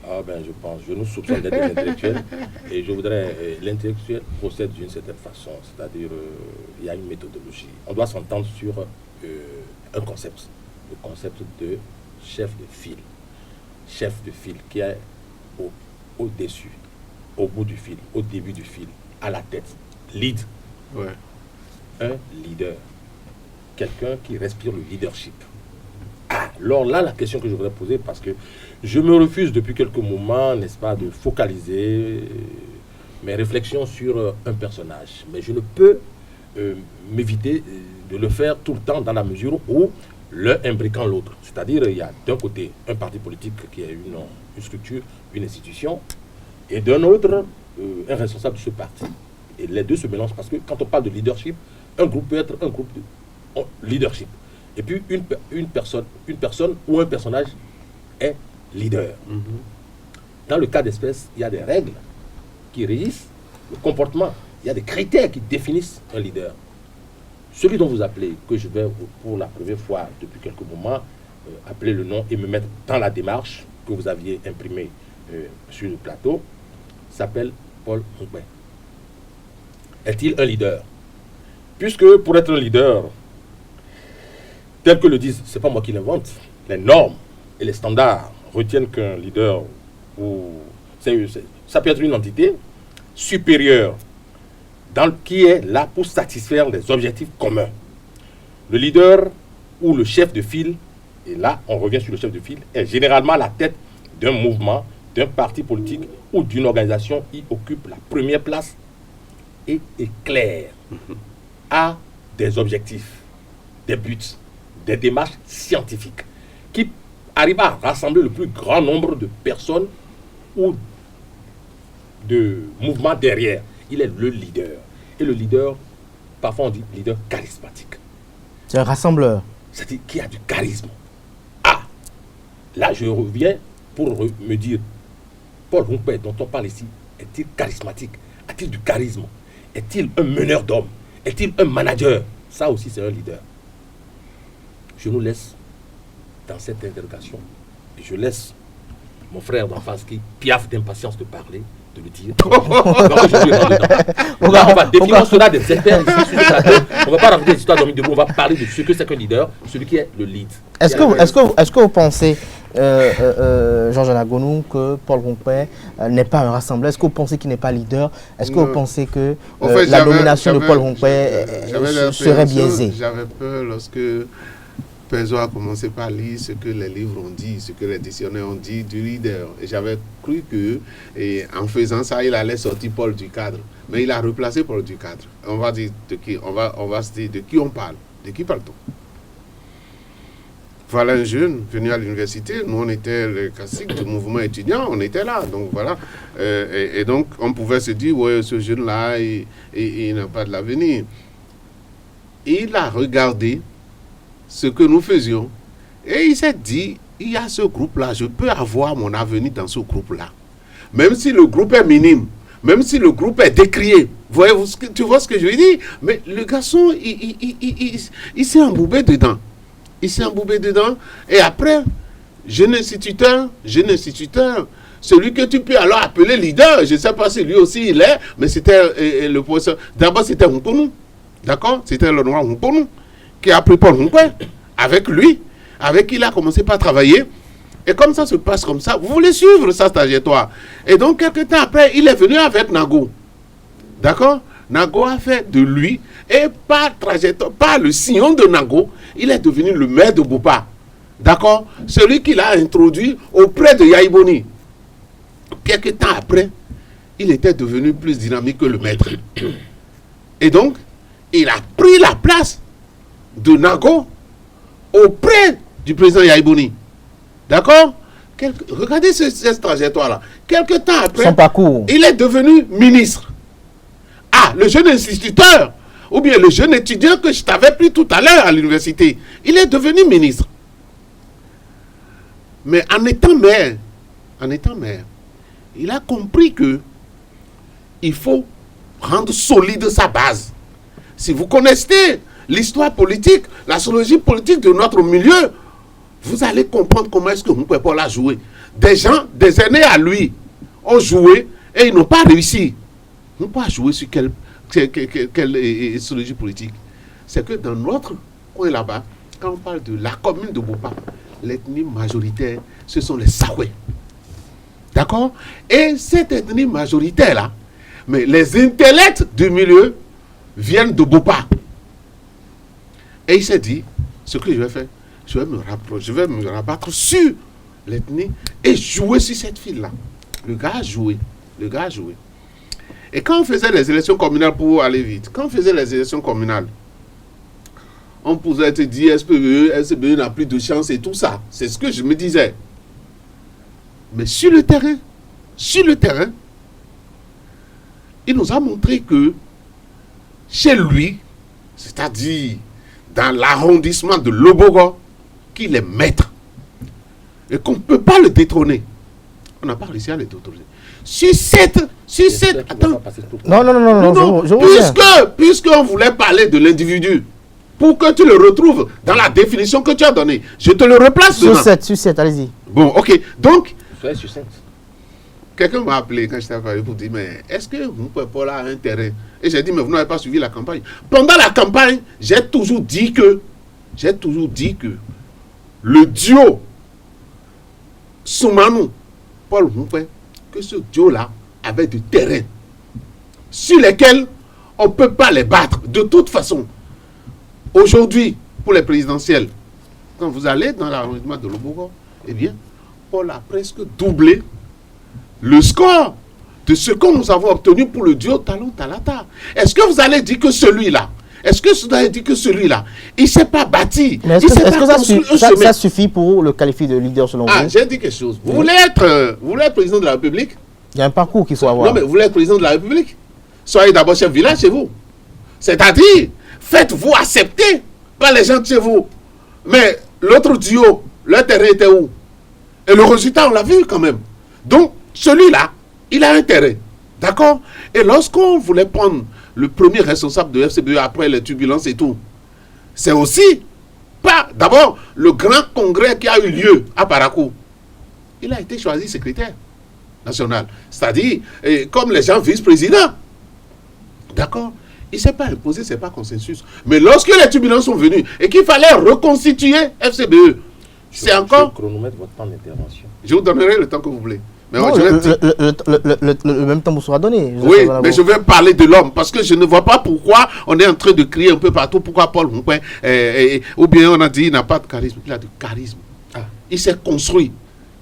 Ah ben je pense, je nous soupçonne d'être des intellectuels et je voudrais, l'intellectuel procède d'une certaine façon, c'est-à-dire il y a une méthodologie. On doit s'entendre sur un concept, le concept de chef de file. Chef de file qui est au-dessus, au bout du fil, au début du fil, à la tête, lead. Ouais. Un leader, quelqu'un qui respire le leadership. Alors là, la question que je voudrais poser, parce que je me refuse depuis quelques moments, n'est-ce pas, de focaliser mes réflexions sur un personnage. Mais je ne peux m'éviter de le faire tout le temps dans la mesure où l'un imbriquant l'autre. C'est-à-dire, il y a d'un côté un parti politique qui est une structure, une institution, et d'un autre, un responsable de ce parti. Et les deux se mélangent parce que quand on parle de leadership, un groupe peut être un groupe de leadership. Et puis une personne ou un personnage est leader. Dans le cas d'espèce, il y a des règles qui régissent le comportement. Il y a des critères qui définissent un leader. Celui dont vous appelez, que je vais pour la première fois depuis quelques moments appeler le nom et me mettre dans la démarche que vous aviez imprimée sur le plateau, s'appelle Paul Rompé. Est-il un leader? Puisque pour être un leader, tel que le disent, ce n'est pas moi qui l'invente, les normes et les standards retiennent qu'un leader, ça peut être une entité supérieure qui est là pour satisfaire des objectifs communs. Le leader ou le chef de file, et là on revient sur le chef de file, est généralement la tête d'un mouvement, d'un parti politique ou d'une organisation. Il occupe la première place et est clair, a des objectifs, des buts, des démarches scientifiques qui arrivent à rassembler le plus grand nombre de personnes ou de mouvements derrière. Il est le leader. Et le leader, parfois on dit leader charismatique. C'est un rassembleur. C'est-à-dire qui a du charisme. Ah, là je reviens pour me dire, Paul Rompé, dont on parle ici, est-il charismatique? A-t-il du charisme? Est-il un meneur d'hommes? Est-il un manager? Ça aussi c'est un leader. Je nous laisse dans cette interrogation. Et je laisse mon frère d'en face qui piaffe d'impatience de parler, de le dire. On va définir cela des experts ici sur le plateau. On ne va pas raconter des histoires d'hommes debout, on va parler de ce que c'est qu'un leader, celui qui est le lead. Est-ce que vous pensez, Georges Anagonou, que Paul Rompé n'est pas un rassembleur? Est-ce que vous pensez qu'il n'est pas leader? Est-ce que vous pensez que la nomination de Paul Rompé serait biaisée? J'avais peur lorsque Perzo a commencé par lire ce que les livres ont dit, ce que les dictionnaires ont dit du leader. Et j'avais cru que, en faisant ça, il allait sortir Paul du cadre. Mais il a replacé Paul du cadre. On va dire de qui, on va se dire de qui on parle. De qui parle-t-on? Voilà un jeune venu à l'université. Nous, on était le classique du mouvement étudiant. On était là. Donc, voilà. Et donc, on pouvait se dire, ouais, ce jeune-là, il n'a pas de l'avenir. Il a regardé ce que nous faisions. Et il s'est dit, il y a ce groupe-là, je peux avoir mon avenir dans ce groupe-là. Même si le groupe est minime, même si le groupe est décrié. Tu vois ce que je veux dire? Mais le garçon, il s'est embourbé dedans. Il s'est embourbé dedans. Et après, jeune instituteur, celui que tu peux alors appeler leader, je ne sais pas si lui aussi il est, mais c'était le professeur. D'abord, c'était Humponou. D'accord? C'était le noir Humponou qui a pris Paul Rompé avec lui, avec qui il a commencé par travailler. Et comme ça se passe comme ça, vous voulez suivre sa trajectoire. Et donc, quelques temps après, il est venu avec Nago. D'accord? Nago a fait de lui, et par trajectoire, par le sillon de Nago, il est devenu le maire de Bopa. D'accord? Celui qu'il a introduit auprès de Yaïboni. Quelques temps après, il était devenu plus dynamique que le maître. Et donc, il a pris la place de Nago auprès du président Yaïboni. D'accord? Regardez cette trajectoire-là. Quelque temps après, son parcours, il est devenu ministre. Ah, le jeune instituteur, ou bien le jeune étudiant que je t'avais pris tout à l'heure à l'université, il est devenu ministre. Mais en étant maire, il a compris que il faut rendre solide sa base. Si vous connaissez l'histoire politique, la sociologie politique de notre milieu, vous allez comprendre comment est-ce que Rompé Paul a joué. Des gens, des aînés à lui, ont joué et ils n'ont pas réussi. Ils n'ont pas joué sur quelle sociologie politique. C'est que dans notre coin là-bas, quand on parle de la commune de Bopa, l'ethnie majoritaire, ce sont les Sahoué. D'accord? Et cette ethnie majoritaire-là, mais les intellects du milieu viennent de Bopa. Et il s'est dit, ce que je vais faire, je vais me rabattre sur l'ethnie et jouer sur cette file-là. Le gars a joué. Et quand on faisait les élections communales, pour aller vite, quand on faisait les élections communales, on pouvait te dire SPBE n'a plus de chance et tout ça. C'est ce que je me disais. Mais sur le terrain, il nous a montré que chez lui, c'est-à-dire dans l'arrondissement de Lobogo, qu'il est maître et qu'on ne peut pas le détrôner. On n'a pas réussi à le détrôner. Sur cette attends. Non, puisqu'on voulait parler de l'individu, pour que tu le retrouves dans la définition que tu as donnée, je te le replace sur 7, allez-y. Bon, ok. Donc, sur 7. Quelqu'un m'a appelé quand je t'ai parlé pour dire, mais est-ce que vous ne pouvez pas là un terrain? Et j'ai dit, mais vous n'avez pas suivi la campagne. Pendant la campagne, j'ai toujours dit que le duo Soumanou, Paul Rompé, que ce duo-là avait du terrain sur lesquels on ne peut pas les battre. De toute façon, aujourd'hui, pour les présidentielles, quand vous allez dans l'arrondissement de Loboko, eh bien, Paul a presque doublé le score de ce que nous avons obtenu pour le duo Talon-Talata. Est-ce que vous allez dire que celui-là, il ne s'est pas bâti? Mais est-ce que ça suffit pour le qualifier de leader selon vous? J'ai dit quelque chose. Vous voulez être président de la République? Il y a un parcours qu'il faut avoir. Non, mais vous voulez être président de la République? Soyez d'abord chef de village chez vous. C'est-à-dire, faites-vous accepter par les gens de chez vous. Mais l'autre duo, leur terrain était où? Et le résultat, on l'a vu quand même. Donc, celui-là, il a un terrain. D'accord? Et lorsqu'on voulait prendre le premier responsable de FCBE après les turbulences et tout, c'est aussi pas d'abord le grand congrès qui a eu lieu à Parakou. Il a été choisi secrétaire national. C'est-à-dire, comme les gens vice-présidents. D'accord? Il ne s'est pas imposé, ce n'est pas consensus. Mais lorsque les turbulences sont venues et qu'il fallait reconstituer FCBE, c'est encore... Je chronomètre votre temps d'intervention. Je vous donnerai le temps que vous voulez. Mais non, le même temps vous sera donné. Oui, mais je vais parler de l'homme parce que je ne vois pas pourquoi on est en train de crier un peu partout. Pourquoi Paul Moupen, ou bien on a dit il n'a pas de charisme. Il a du charisme. Il s'est construit.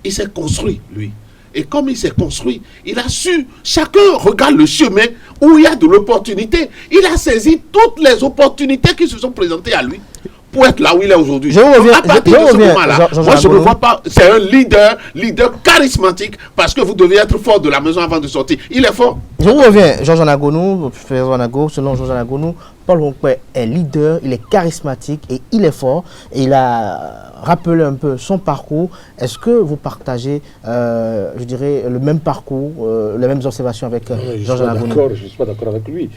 Il s'est construit, lui. Et comme il s'est construit, il a su, chacun regarde le chemin où il y a de l'opportunité. Il a saisi toutes les opportunités qui se sont présentées à lui pour être là où il est aujourd'hui. À partir de ce moment-là, moi je ne vois pas, c'est un leader charismatique parce que vous devez être fort de la maison avant de sortir. Il est fort. Je vous reviens, Georges Anagonou, selon Georges Anagonou, Paul Moupen est leader, il est charismatique et il est fort. Et il a rappelé un peu son parcours. Est-ce que vous partagez, je dirais, le même parcours, les mêmes observations avec Georges Anagonou? Je ne suis pas d'accord avec lui.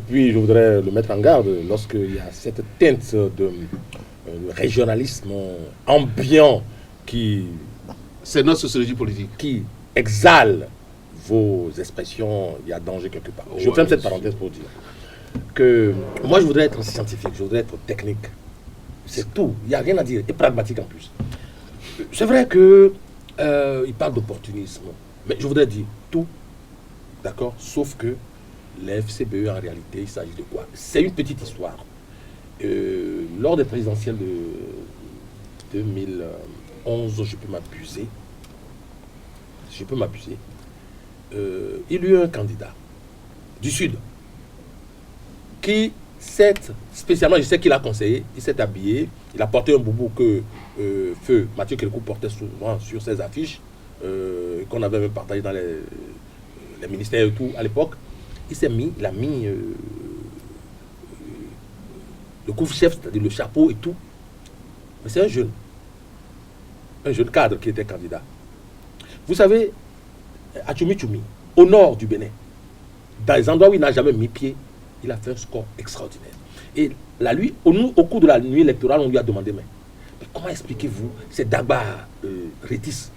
Puis je voudrais le mettre en garde lorsqu'il y a cette teinte de régionalisme ambiant qui... C'est notre sociologie politique. Qui exhale vos expressions, il y a danger quelque part. Je ferme cette parenthèse pour dire que moi je voudrais être scientifique, je voudrais être technique. C'est tout, il n'y a rien à dire, et pragmatique en plus. C'est vrai que il parle d'opportunisme, mais je voudrais dire tout, d'accord, sauf que les FCBE en réalité, il s'agit de quoi? C'est une petite histoire. Lors des présidentielles de 2011, je peux m'abuser, il y a eu un candidat du Sud qui s'est spécialement, je sais qu'il a conseillé, il s'est habillé, il a porté un boubou que Feu Mathieu Kérékou portait souvent sur ses affiches, qu'on avait même partagé dans les ministères et tout à l'époque. Il a mis le couvre-chef, c'est-à-dire le chapeau et tout. Mais c'est un jeune cadre qui était candidat. Vous savez, à Tchoumi, au nord du Bénin, dans les endroits où il n'a jamais mis pied, il a fait un score extraordinaire. Et la nuit, au cours de la nuit électorale, on lui a demandé, mais comment expliquez-vous, c'est Dagba Rétis.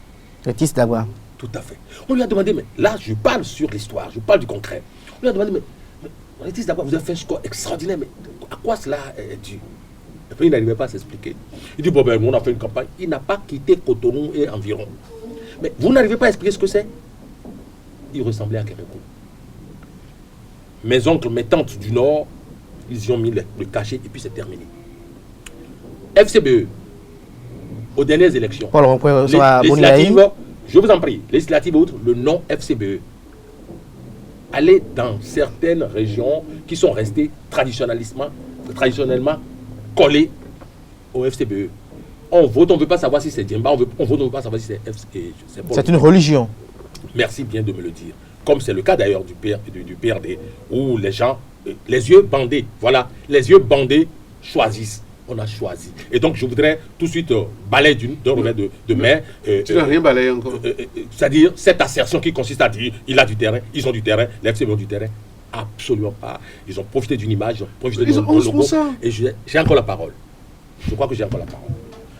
Rétis Dagba. Tout à fait. On lui a demandé, mais là, je parle sur l'histoire, je parle du concret. On lui a demandé, mais Rétis Dagba, vous avez fait un score extraordinaire, mais à quoi cela est dû? Et puis il n'arrivait pas à s'expliquer. Il dit, bon ben, on a fait une campagne. Il n'a pas quitté Cotonou et environ. Mais vous n'arrivez pas à expliquer ce que c'est? Il ressemblait à Kérékou. Mes oncles, mes tantes du Nord, ils y ont mis le cachet et puis c'est terminé. FCBE, aux dernières élections, législatives, je vous en prie, législatives et autres, le nom FCBE, allez dans certaines régions qui sont restées traditionnellement collées au FCBE. On vote, on ne veut pas savoir si c'est Djemba, on vote, on ne veut pas savoir si c'est FCBE. C'est une religion. Merci bien de me le dire. Comme c'est le cas d'ailleurs du PRD, où les gens, les yeux bandés, voilà, les yeux bandés choisissent. On a choisi. Et donc je voudrais tout de suite balayer d'un revers de main. Tu n'as rien balayé encore. C'est-à-dire cette assertion qui consiste à dire il a du terrain, ils ont du terrain, les FCBE ont du terrain. Absolument pas. Ils ont profité d'une image, ils ont profité d'un logo. Et j'ai encore la parole. Je crois que j'ai encore la parole.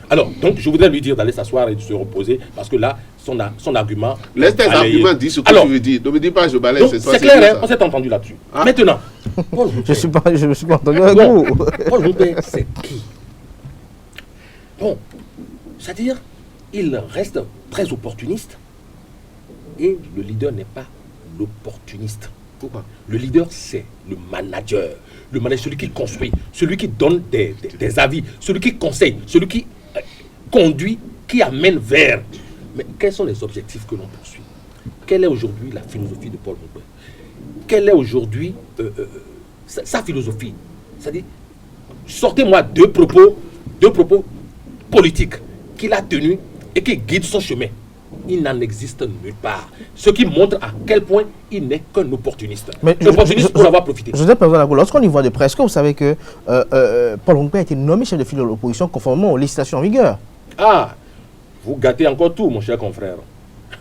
Alors, donc, je voudrais lui dire d'aller s'asseoir et de se reposer, parce que là, son argument... Laisse tes arguments, dis ce que tu veux dire. Ne me dis pas, je balaye. C'est clair, on s'est entendu là-dessus. Ah. Maintenant, je me suis pas entendu avec vous. Paul Moupen, c'est qui? Bon, c'est-à-dire, il reste très opportuniste, et le leader n'est pas l'opportuniste. Pourquoi? Le leader, c'est le manager. Le manager, celui qui construit, celui qui donne des avis, celui qui conseille, celui qui conduit, qui amène vers. Mais quels sont les objectifs que l'on poursuit? Quelle est aujourd'hui la philosophie de Paul Mouquet? Quelle est aujourd'hui sa philosophie? C'est-à-dire, sortez-moi deux propos politiques qu'il a tenus et qui guident son chemin. Il n'en existe nulle part. Ce qui montre à quel point il n'est qu'un opportuniste. Opportuniste pour avoir profité. Joseph Pervon-Ago, lorsqu'on y voit de près, est-ce que vous savez que Paul Mouquet a été nommé chef de file de l'opposition conformément aux législations en vigueur? Ah, vous gâtez encore tout, mon cher confrère.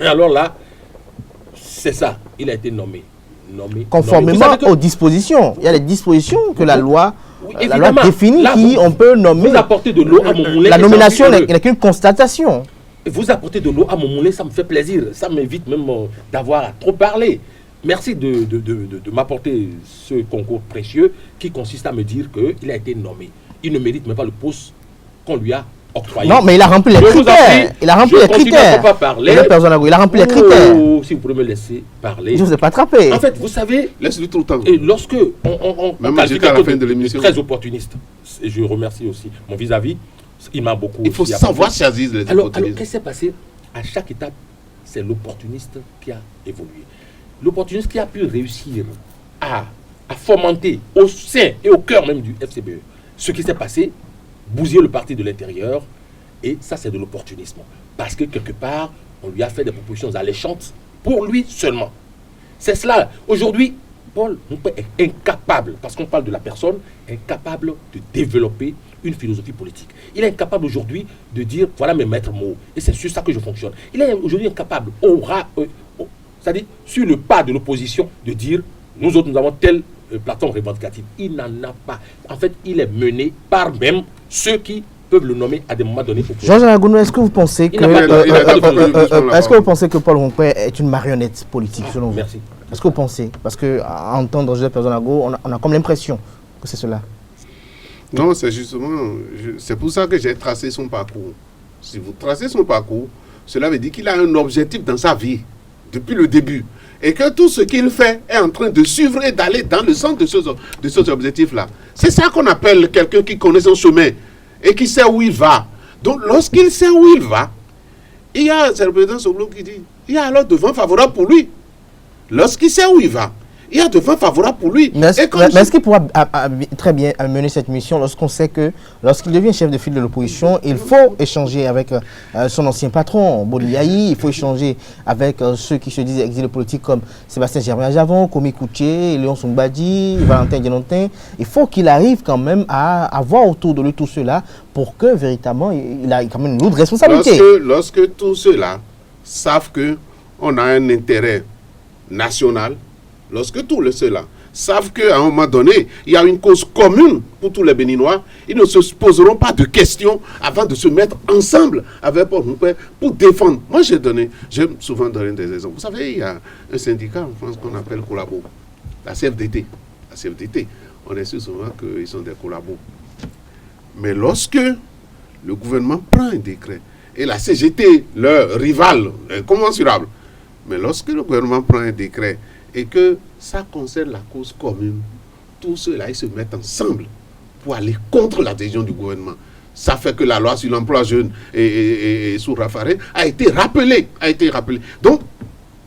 Alors là, c'est ça. Il a été nommé. Conformément aux dispositions. Il y a les dispositions que la loi, définit là, on peut nommer. Vous apportez de l'eau à mon moulin. La nomination n'est qu'une constatation. Vous apportez de l'eau à mon moulin, ça me fait plaisir. Ça m'évite même d'avoir à trop parler. Merci de m'apporter ce concours précieux qui consiste à me dire qu'il a été nommé. Il ne mérite même pas le poste qu'on lui a octroyé. Non, mais il a rempli les critères. Il a rempli les critères. Il a rempli les critères. Si vous pouvez me laisser parler. Je ne vous ai pas attrapé. En fait, vous savez, laisse-le tout le temps. Et lorsque on qualifie à la fin de l'émission, très opportuniste, et je remercie aussi mon vis-à-vis, il m'a beaucoup. Il faut savoir choisir les opportunistes. Alors, qu'est-ce qui s'est passé? À chaque étape, c'est l'opportuniste qui a évolué. L'opportuniste qui a pu réussir à fomenter au sein et au cœur même du FCBE ce qui s'est passé, bousiller le parti de l'intérieur, et ça c'est de l'opportunisme. Parce que quelque part, on lui a fait des propositions alléchantes pour lui seulement. C'est cela. Aujourd'hui, Paul Mouquet est incapable, parce qu'on parle de la personne, incapable de développer une philosophie politique. Il est incapable aujourd'hui de dire, voilà mes maîtres mots, et c'est sur ça que je fonctionne. Il est aujourd'hui incapable, c'est-à-dire sur le pas de l'opposition, de dire, nous autres, nous avons telle plateforme revendicative. Il n'en a pas. En fait, il est mené par même ceux qui peuvent le nommer à des moments donnés. Georges Agounou, est-ce que vous pensez que Paul Mouquet est une marionnette politique selon vous? Merci. Est-ce que vous pensez? Parce que à entendre Joseph Pervon-Ago, on a comme l'impression que c'est cela. Non, c'est justement, c'est pour ça que j'ai tracé son parcours. Si vous tracez son parcours, cela veut dire qu'il a un objectif dans sa vie depuis le début. Et que tout ce qu'il fait est en train de suivre et d'aller dans le sens de ces objectifs-là. C'est ça qu'on appelle quelqu'un qui connaît son chemin et qui sait où il va. Donc, lorsqu'il sait où il va, il y a, c'est le président Soglo qui dit, il y a alors de vent favorable pour lui. Lorsqu'il sait où il va, il y a de vent favorable pour lui. Mais est-ce qu'il pourra très bien mener cette mission lorsqu'on sait que lorsqu'il devient chef de file de l'opposition, il faut échanger avec son ancien patron, Boliaï, il faut échanger avec ceux qui se disent exilés politiques comme Sébastien Germain-Javon, Komi Kouché, Léon Songbadji, Valentin Dianontin. Il faut qu'il arrive quand même à avoir autour de lui tout cela pour que véritablement il a quand même une lourde responsabilité. Lorsque tous ceux-là savent qu'on a un intérêt national, lorsque tous ceux-là savent qu'à un moment donné, il y a une cause commune pour tous les Béninois, ils ne se poseront pas de questions avant de se mettre ensemble avec Paul Mouquet pour défendre. Moi, j'aime souvent donner des exemples. Vous savez, il y a un syndicat en France qu'on appelle Collabo, la CFDT. La CFDT, on est sûr souvent qu'ils sont des collabos. Mais lorsque le gouvernement prend un décret, et la CGT, leur rival incommensurable, mais lorsque le gouvernement prend un décret et que ça concerne la cause commune, tous ceux-là, ils se mettent ensemble pour aller contre l'adhésion du gouvernement. Ça fait que la loi sur l'emploi jeune et sous Raffarin a été rappelée. Donc,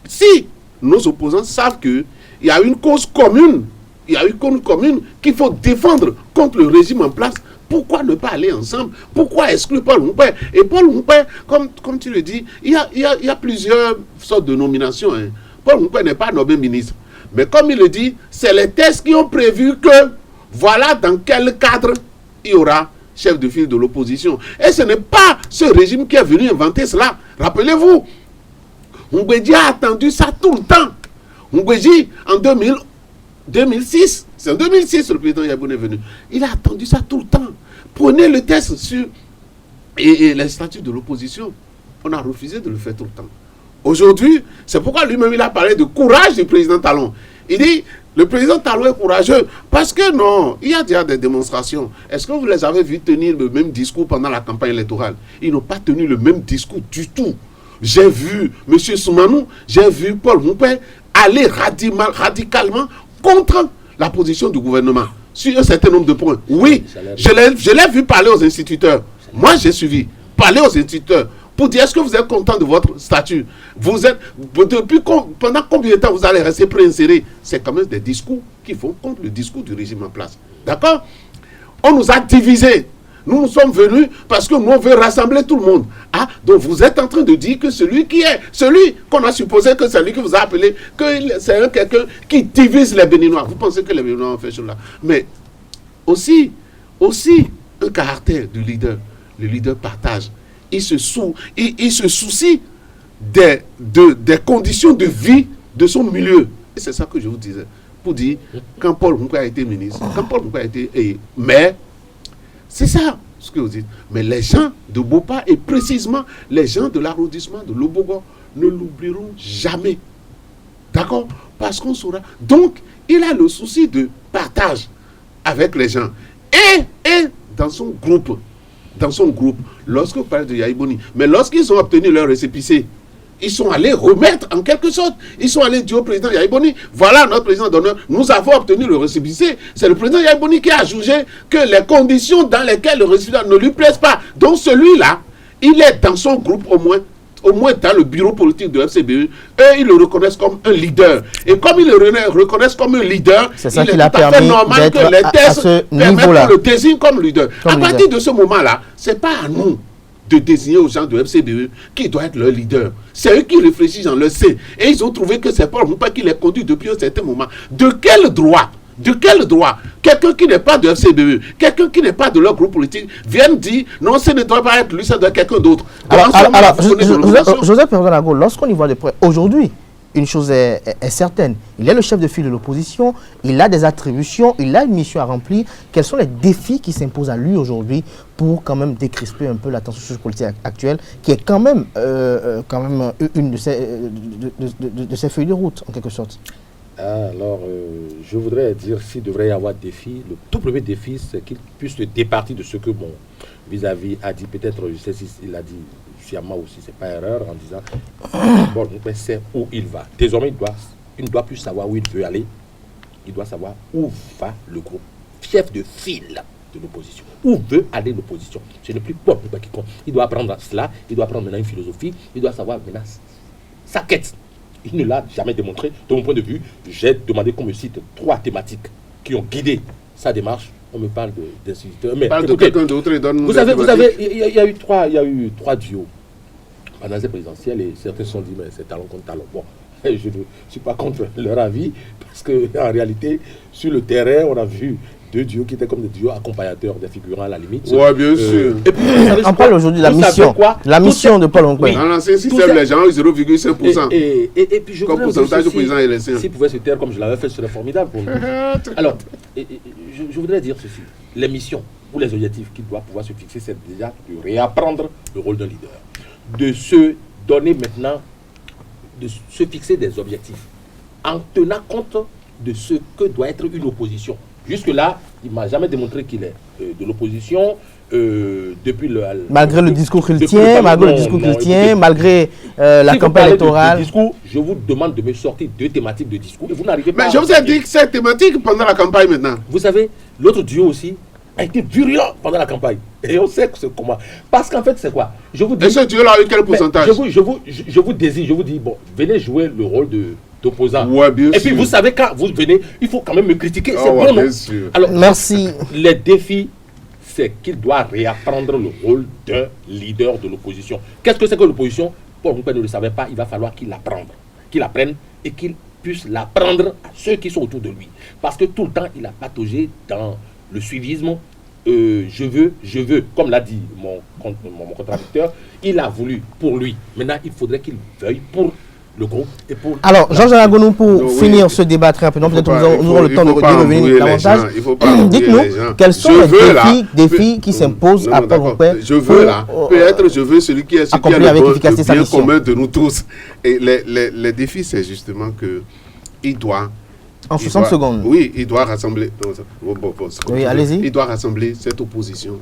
si nos opposants savent qu'il y a une cause commune, qu'il faut défendre contre le régime en place, pourquoi ne pas aller ensemble? Pourquoi exclure Paul Mouquet? Et Paul Mouquet, comme tu le dis, il y a plusieurs sortes de nominations. Hein. Paul Mouquet n'est pas nommé ministre. Mais comme il le dit, c'est les textes qui ont prévu que voilà dans quel cadre il y aura chef de file de l'opposition. Et ce n'est pas ce régime qui est venu inventer cela. Rappelez-vous, Ngouedji a attendu ça tout le temps. Ngouedji, en 2006, c'est en 2006 le président Yaboun est venu. Il a attendu ça tout le temps. Prenez le test sur et les statuts de l'opposition. On a refusé de le faire tout le temps. Aujourd'hui, c'est pourquoi lui-même il a parlé de courage du président Talon. Il dit, le président Talon est courageux parce que non, il y a déjà des démonstrations. Est-ce que vous les avez vus tenir le même discours pendant la campagne électorale? Ils n'ont pas tenu le même discours du tout. J'ai vu M. Soumanou, j'ai vu Paul Mouquet aller radicalement contre la position du gouvernement sur un certain nombre de points. Oui, je l'ai vu parler aux instituteurs. Moi, j'ai suivi. Parler aux instituteurs pour dire est-ce que vous êtes content de votre statut? Pendant combien de temps vous allez rester préinséré? C'est quand même des discours qui vont contre le discours du régime en place. D'accord? On nous a divisés. Nous sommes venus parce que nous, on veut rassembler tout le monde. Ah, donc vous êtes en train de dire que celui qu'on a supposé que c'est lui qui vous a appelé, que c'est quelqu'un qui divise les Béninois. Vous pensez que les Béninois ont fait cela? Mais aussi un caractère du leader. Le leader partage. Il se soucie des conditions de vie de son milieu. Et c'est ça que je vous disais. Pour dire, quand Paul Mouka a été ministre, quand Paul Mouka a été maire, c'est ça ce que vous dites. Mais les gens de Bopa et précisément les gens de l'arrondissement de Lobogo ne l'oublieront jamais. D'accord? Parce qu'on saura. Donc, il a le souci de partage avec les gens. Et dans son groupe, lorsque vous parlez de Yaïboni, mais lorsqu'ils ont obtenu leur récépissé, ils sont allés remettre en quelque sorte, ils sont allés dire au président Yaïboni, voilà notre président d'honneur, nous avons obtenu le récépissé. C'est le président Yaïboni qui a jugé que les conditions dans lesquelles le récépissé ne lui plaisent pas. Donc celui-là, il est dans son groupe au moins dans le bureau politique de FCBE, eux, ils le reconnaissent comme un leader. Et comme ils le reconnaissent comme un leader, c'est ça il qui est tout à fait normal que les tests permettent qu'on le désigne comme leader. À partir de ce moment-là, ce n'est pas à nous de désigner aux gens de FCBE qui doit être leur leader. C'est eux qui réfléchissent dans leur sein. Et ils ont trouvé que c'est Paul Moupa qui les conduit depuis un certain moment. De quel droit quelqu'un qui n'est pas de FCBE, quelqu'un qui n'est pas de leur groupe politique, vient dire non, ce ne doit pas être lui, ça doit être quelqu'un d'autre. Joseph Perdonago, lorsqu'on y voit de près, aujourd'hui, une chose est certaine, il est le chef de file de l'opposition, il a des attributions, il a une mission à remplir. Quels sont les défis qui s'imposent à lui aujourd'hui pour quand même décrisper un peu la tension sociopolitique actuelle, qui est quand même une de ses feuilles de route, en quelque sorte? Alors, je voudrais dire s'il devrait y avoir défi, le tout premier défi, c'est qu'il puisse se départir de ce que mon vis-à-vis a dit. Peut-être, je sais s'il a dit sciemment aussi, c'est pas erreur, en disant bon, on sait où il va. Désormais, il ne doit plus savoir où il veut aller, il doit savoir où va le groupe, chef de file de l'opposition. Où veut aller l'opposition? Ce n'est plus Paul Mouka qui compte. Il doit apprendre cela, il doit apprendre maintenant une philosophie, il doit savoir maintenant sa quête. Il ne l'a jamais démontré. De mon point de vue, j'ai demandé qu'on me cite 3 thématiques qui ont guidé sa démarche. On me parle d'instituteurs. Mais parle de quelqu'un d'autre et donne-nous vous savez, il y a eu 3 duos pendant ces présidentielles et certains se sont dit, mais c'est talent contre talent. Bon, je ne suis pas contre leur avis parce qu'en réalité, sur le terrain, on a vu 2 duos qui étaient comme des duos accompagnateurs des figurants à la limite. Ouais, bien sûr. Et puis, on parle aujourd'hui de la mission de Paul Mouka. Dans l'ancien système, les gens ont eu 0,5%. Et puis je comme pourcentage du président LSC. S'il pouvait se taire comme je l'avais fait, ce serait formidable pour nous. Alors, je voudrais dire ceci. Les missions ou les objectifs qu'il doit pouvoir se fixer, c'est déjà de réapprendre le rôle d'un leader. De se donner maintenant, de se fixer des objectifs en tenant compte de ce que doit être une opposition. Jusque-là, il ne m'a jamais démontré qu'il est de l'opposition depuis le... Malgré le discours qu'il tient, malgré la campagne électorale. Je vous demande de me sortir 2 thématiques de discours et vous n'arrivez pas. Mais je vous ai dit que c'est thématique pendant la campagne maintenant. Vous savez, l'autre duo aussi a été virulent pendant la campagne. Et on sait que c'est comment. Parce qu'en fait, c'est quoi? Je vous dis... Et ce duo-là a eu quel pourcentage? Je vous désigne, je vous dis, bon, venez jouer le rôle d'opposant. Ouais, bien et puis vous savez, quand vous venez, il faut quand même me critiquer. C'est bon, non? Alors, merci. Les défis, c'est qu'il doit réapprendre le rôle d'un leader de l'opposition. Qu'est-ce que c'est que l'opposition? Paul Mouka ne le savait pas, il va falloir qu'il apprenne et qu'il puisse l'apprendre à ceux qui sont autour de lui. Parce que tout le temps, il a pataugé dans le suivisme. Je veux, comme l'a dit mon contradicteur, il a voulu pour lui. Maintenant, il faudrait qu'il veuille pour le groupe et pour... Alors, Jean-Jean Agonou, pour finir ce débat très rapidement, peut-être nous aurons le temps de revenir davantage. Dites-nous, quels sont les défis qui s'imposent à Paul Mouka? Je veux celui qui est le bien commun de nous tous. Et les défis, c'est justement qu'il doit En 60 secondes. Oui, il doit rassembler. Oui, allez-y. Il doit rassembler cette opposition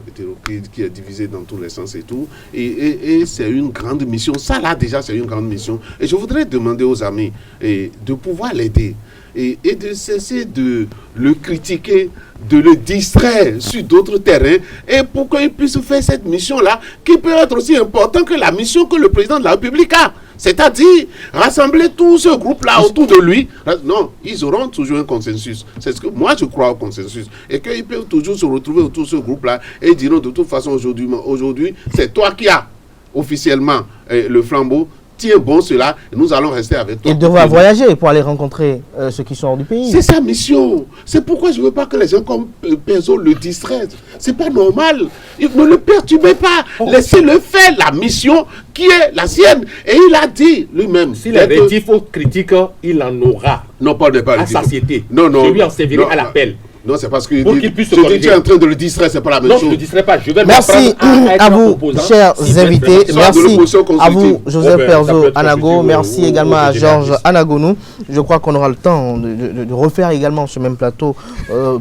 qui est divisée dans tous les sens et tout. Et c'est une grande mission. Ça, là, déjà, c'est une grande mission. Et je voudrais demander aux amis de pouvoir l'aider et de cesser de le critiquer, de le distraire sur d'autres terrains, et pour qu'il puisse faire cette mission-là, qui peut être aussi importante que la mission que le président de la République a. C'est-à-dire rassembler tout ce groupe-là autour de lui. Non, ils auront toujours un consensus. C'est ce que moi je crois au consensus. Et qu'ils peuvent toujours se retrouver autour de ce groupe-là et diront de toute façon aujourd'hui, c'est toi qui as officiellement le flambeau. Tiens bon cela, nous allons rester avec toi. Il devra voyager pour aller rencontrer ceux qui sont hors du pays. C'est sa mission. C'est pourquoi je ne veux pas que les gens comme Perzo le distraient. C'est pas normal. Ne le perturbez pas. Laissez-le faire la mission qui est la sienne. Et il a dit lui-même. S'il est rétif aux critiques, il en aura. Non, pas à satiété. Non. Je lui en servirai à l'appel. Non, c'est parce que qu'il puisse tu es en train de le distraire, c'est pas la même chose. Non, je ne le distrais pas. Je vais merci à vous, chers invités. Merci à vous, Joseph Perzo Anago. Merci également à Georges Anagonou. Je crois qu'on aura le temps de refaire également ce même plateau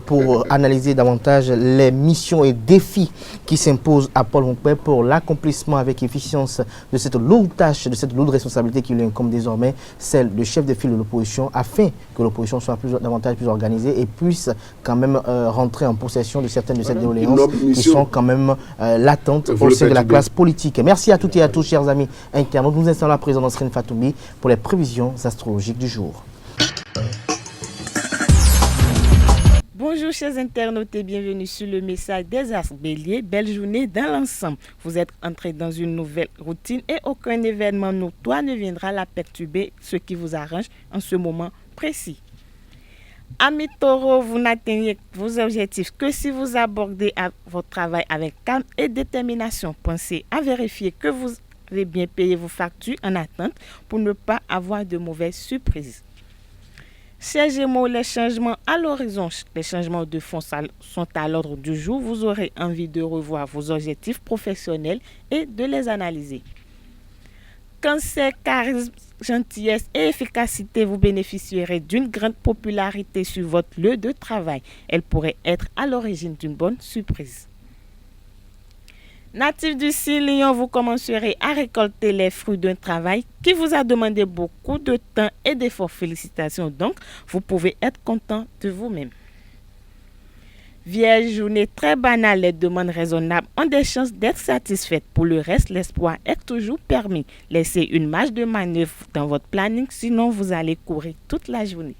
pour analyser davantage les missions et défis qui s'imposent à Paul Mokpé pour l'accomplissement avec efficience de cette lourde tâche, de cette lourde responsabilité qui lui incombe désormais, celle de chef de file de l'opposition, afin que l'opposition soit davantage plus organisée et puisse quand même rentrer en possession de certaines de ces doléances qui sont quand même latentes au sein de la classe politique. Merci à toutes et à tous, chers amis internautes. Nous installons à présent Nasrine Fatoumi pour les prévisions astrologiques du jour. Bonjour chers internautes et bienvenue sur le message des Astres Bélier. Belle journée dans l'ensemble. Vous êtes entrés dans une nouvelle routine et aucun événement notoire ne viendra la perturber, ce qui vous arrange en ce moment précis. Amis taureaux, vous n'atteignez vos objectifs que si vous abordez votre travail avec calme et détermination. Pensez à vérifier que vous avez bien payé vos factures en attente pour ne pas avoir de mauvaises surprises. Chers Gémeaux, les changements à l'horizon, les changements de fond sont à l'ordre du jour. Vous aurez envie de revoir vos objectifs professionnels et de les analyser. Cancer, charisme, gentillesse et efficacité, vous bénéficierez d'une grande popularité sur votre lieu de travail. Elle pourrait être à l'origine d'une bonne surprise. Natif du signe Lion, vous commencerez à récolter les fruits d'un travail qui vous a demandé beaucoup de temps et d'efforts. Félicitations donc, vous pouvez être content de vous-même. Vierge, journée très banale, les demandes raisonnables ont des chances d'être satisfaites. Pour le reste, l'espoir est toujours permis. Laissez une marge de manœuvre dans votre planning, sinon vous allez courir toute la journée.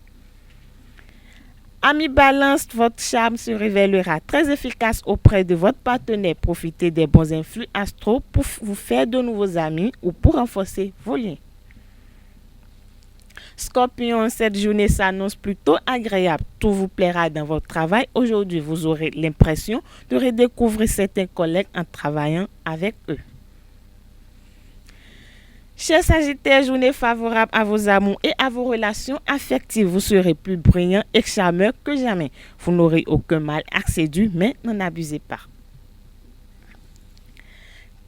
Ami Balance, votre charme se révélera très efficace auprès de votre partenaire. Profitez des bons influx astro pour vous faire de nouveaux amis ou pour renforcer vos liens. Scorpion, cette journée s'annonce plutôt agréable. Tout vous plaira dans votre travail. Aujourd'hui, vous aurez l'impression de redécouvrir certains collègues en travaillant avec eux. Chers Sagittaires, journée favorable à vos amours et à vos relations affectives. Vous serez plus brillant et charmeur que jamais. Vous n'aurez aucun mal à séduire, mais n'en abusez pas.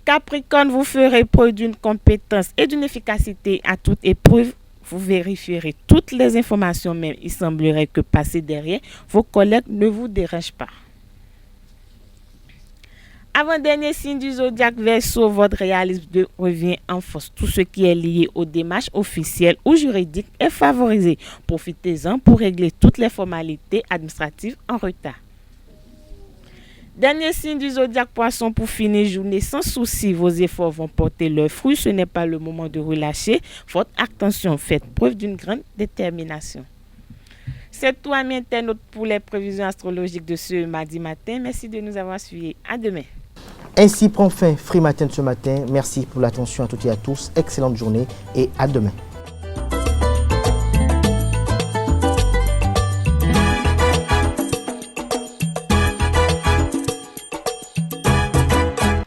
Capricorne, vous ferez preuve d'une compétence et d'une efficacité à toute épreuve. Vous vérifierez toutes les informations, même il semblerait que passer derrière vos collègues ne vous dérange pas. Avant-dernier signe du zodiaque Verseau, votre réalisme revient en force. Tout ce qui est lié aux démarches officielles ou juridiques est favorisé. Profitez-en pour régler toutes les formalités administratives en retard. Dernier signe du zodiaque Poisson, pour finir journée sans souci, vos efforts vont porter leurs fruits. Ce n'est pas le moment de relâcher votre attention. Faites preuve d'une grande détermination. C'est tout, amis internautes, pour les prévisions astrologiques de ce mardi matin. Merci de nous avoir suivis. À demain. Ainsi prend fin Free Matin de ce matin. Merci pour l'attention à toutes et à tous. Excellente journée et à demain.